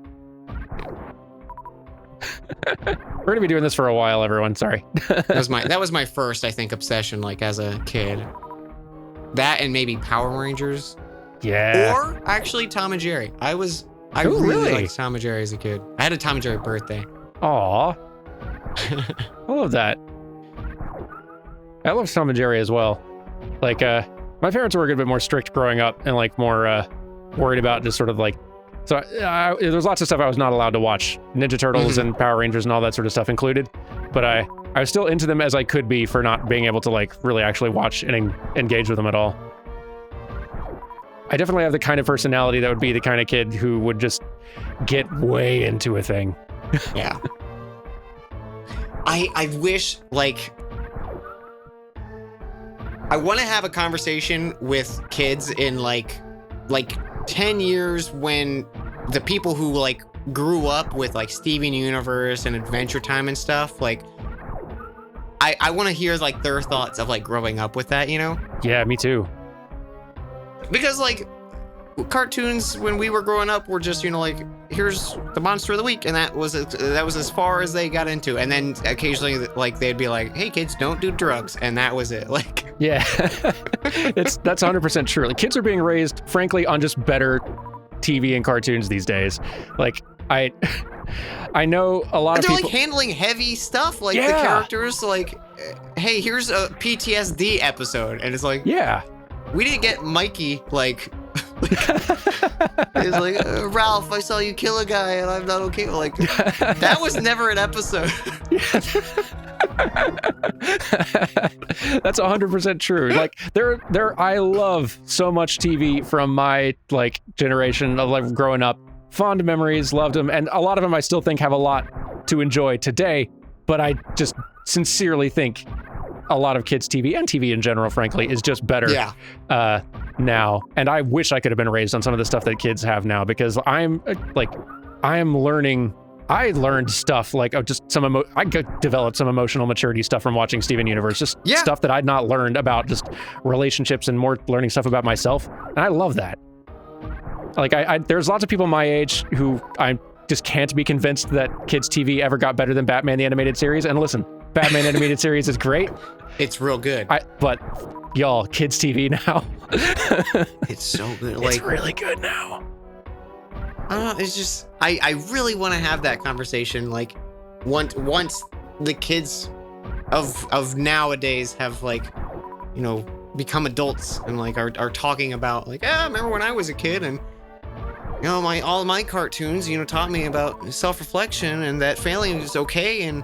We're gonna be doing this for a while, everyone. Sorry. that was my first, I think, obsession, like as a kid. That and maybe Power Rangers. Yeah. Or actually Tom and Jerry. I really liked Tom and Jerry as a kid. I had a Tom and Jerry birthday. Aw. I love that. I love Tom and Jerry as well. Like, my parents were a good bit more strict growing up and like more worried about just sort of like, so there's lots of stuff I was not allowed to watch. Ninja Turtles and Power Rangers and all that sort of stuff included. But I was still into them as I could be for not being able to like really actually watch and engage with them at all. I definitely have the kind of personality that would be the kind of kid who would just get way into a thing. Yeah. I wish, like, I want to have a conversation with kids in like 10 years when the people who like grew up with like Steven Universe and Adventure Time and stuff, like I want to hear like their thoughts of like growing up with that, Yeah, me too. Because like cartoons when we were growing up were just, like, here's the monster of the week, and that was as far as they got into. And then occasionally like they'd be like, hey kids, don't do drugs, and that was it. Like, yeah. That's 100% true. Like, kids are being raised frankly on just better TV and cartoons these days. Like, I know a lot of people... They're like handling heavy stuff, like the characters, like, hey, here's a PTSD episode, and it's like, yeah, we didn't get Mikey, like it's like, Ralph, I saw you kill a guy and I'm not okay. Like, that was never an episode. That's 100% true. Like, I love so much TV from my like generation of like growing up. Fond memories, loved them, and a lot of them I still think have a lot to enjoy today. But I just sincerely think a lot of kids' TV and TV in general, frankly, is just better now. And I wish I could have been raised on some of the stuff that kids have now, because I am learning I learned stuff like just I developed some emotional maturity stuff from watching Steven Universe, just stuff that I'd not learned about just relationships and more learning stuff about myself. And I love that. Like there's lots of people my age who I just can't be convinced that kids TV ever got better than Batman the Animated Series. And listen, Batman Animated Series is great. It's real good. But y'all, kids TV now. It's so good. Like, it's really good now. I don't know, it's just, I really want to have that conversation, like, once the kids of nowadays have, like, you know, become adults and, like, are talking about, like, remember when I was a kid and, you know, all my cartoons, you know, taught me about self-reflection and that failing is okay and,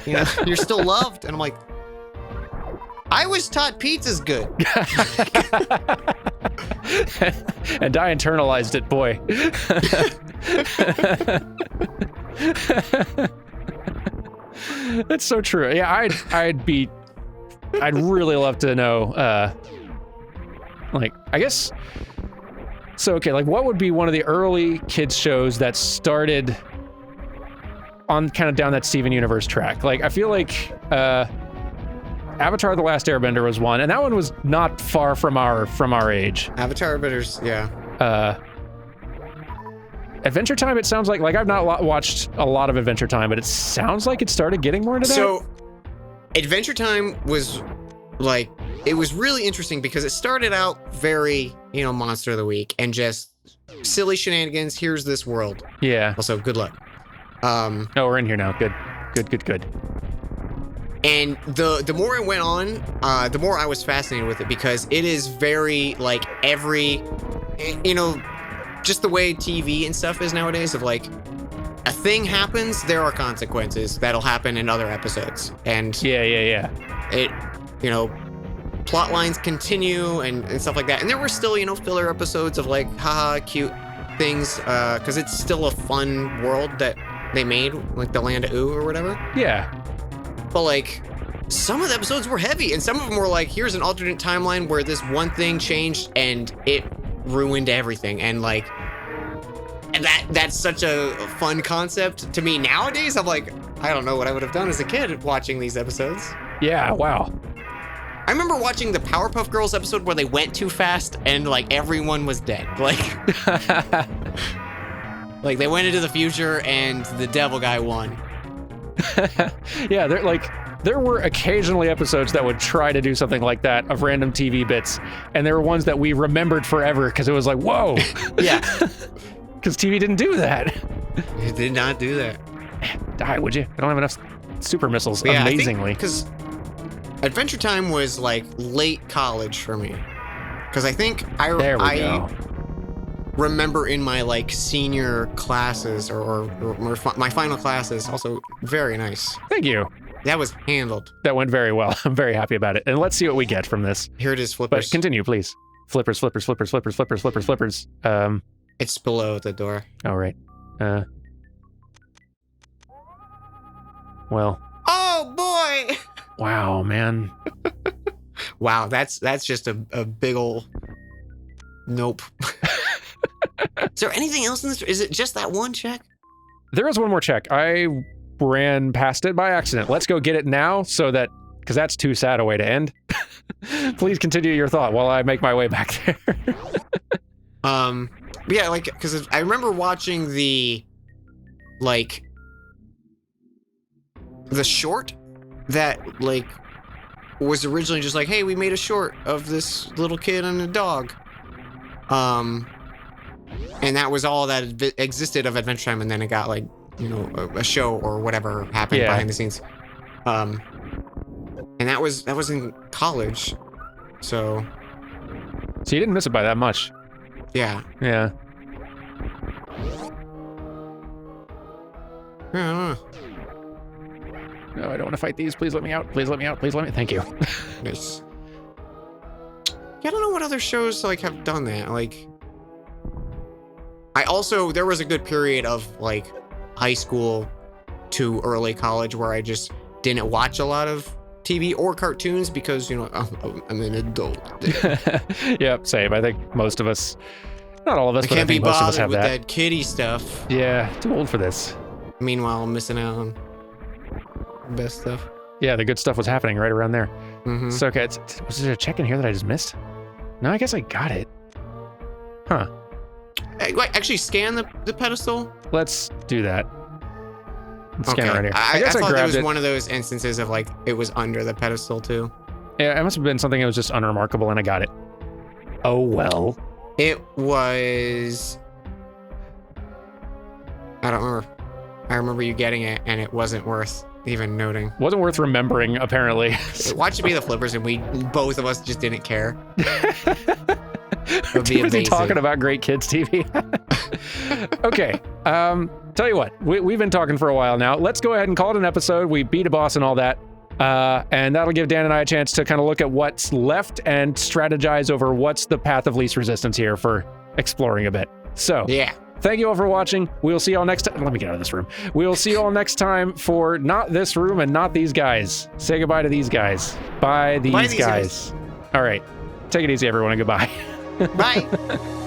you know, you're still loved. And I'm like, I was taught pizza's good. And I internalized it, boy. That's so true. Yeah, I'd really love to know, like, I guess, so, okay, like, what would be one of the early kids shows that started on kind of down that Steven Universe track? Like, I feel like, Avatar: The Last Airbender was one, and that one was not far from our age. Avatar Airbender's, yeah. Adventure Time, it sounds like I've not watched a lot of Adventure Time, but it sounds like it started getting more into that. So, Adventure Time was, like, it was really interesting because it started out very, you know, Monster of the Week and just silly shenanigans. Here's this world. Yeah. Also, good luck. Oh, we're in here now. Good. And the more it went on, the more I was fascinated with it because it is very, like, every, you know, just the way TV and stuff is nowadays of, like, a thing happens, there are consequences that'll happen in other episodes. And yeah. It, you know, plot lines continue and stuff like that. And there were still, you know, filler episodes of, like, haha, cute things, because it's still a fun world that they made, like the Land of Ooh or whatever. Yeah. But, like, some of the episodes were heavy, and some of them were like, here's an alternate timeline where this one thing changed and it ruined everything. And, like, and that's such a fun concept to me nowadays. I'm like, I don't know what I would have done as a kid watching these episodes. Yeah, wow. I remember watching the Powerpuff Girls episode where they went too fast and, like, everyone was dead. Like, like they went into the future and the devil guy won. Yeah, there were occasionally episodes that would try to do something like that of random TV bits, and there were ones that we remembered forever because it was like, whoa. Yeah. Because TV didn't do that. It did not do that. Die, would you? I don't have enough super missiles, yeah, amazingly. Because Adventure Time was, like, late college for me. Because I think I remember in my, like, senior classes or my final classes, also very nice. Thank you. That was handled. That went very well. I'm very happy about it. And let's see what we get from this. Here it is, flippers. But continue, please. Flippers. It's below the door. Oh, right. Well. Oh, boy! Wow, man. Wow, that's just a big ol' nope. Is there anything else in this? Is it just that one check? There is one more check. I ran past it by accident. Let's go get it now so that, because that's too sad a way to end. Please continue your thought while I make my way back there. Yeah, like, because I remember watching the, like, the short that, like, was originally just like, hey, we made a short of this little kid and a dog. And that was all that existed of Adventure Time, and then it got, like, you know, a show or whatever happened behind the scenes. And that was in college, so you didn't miss it by that much. Yeah. Yeah. I don't know. No, I don't want to fight these. Please let me out. Please let me out. Please let me. Thank you. Nice. Yeah, I don't know what other shows, like, have done that. Like, there was a good period of, like, high school to early college where I just didn't watch a lot of TV or cartoons because, you know, I'm an adult. Yep, same. I think most of us, not all of us, but I can't think be most of us bothered have with that. that kiddie stuff. Yeah, too old for this. Meanwhile, I'm missing out on the best stuff. Yeah, the good stuff was happening right around there. Mm-hmm. So, okay, was there a check in here that I just missed? No, I guess I got it. Huh. Wait, actually, scan the pedestal. Let's do that. Let's scan it right here. I guess I thought that grabbed was it. one of those instances of like it was under the pedestal too. Yeah, it must have been something that was just unremarkable, and I got it. Oh well. It was. I don't remember. I remember you getting it, and it wasn't worth even noting. Wasn't worth remembering, apparently. Watch it be the flippers, and both of us just didn't care. Too busy talking about great kids TV. Okay. Tell you what, we've been talking for a while now. Let's go ahead and call it an episode. We beat a boss and all that. And that'll give Dan and I a chance to kind of look at what's left and strategize over what's the path of least resistance here for exploring a bit. So, yeah. Thank you all for watching. We'll see you all next time. Let me get out of this room. We'll see you all next time for not this room and not these guys. Say goodbye to these guys. Bye, these guys. All right. Take it easy, everyone, and goodbye. Bye.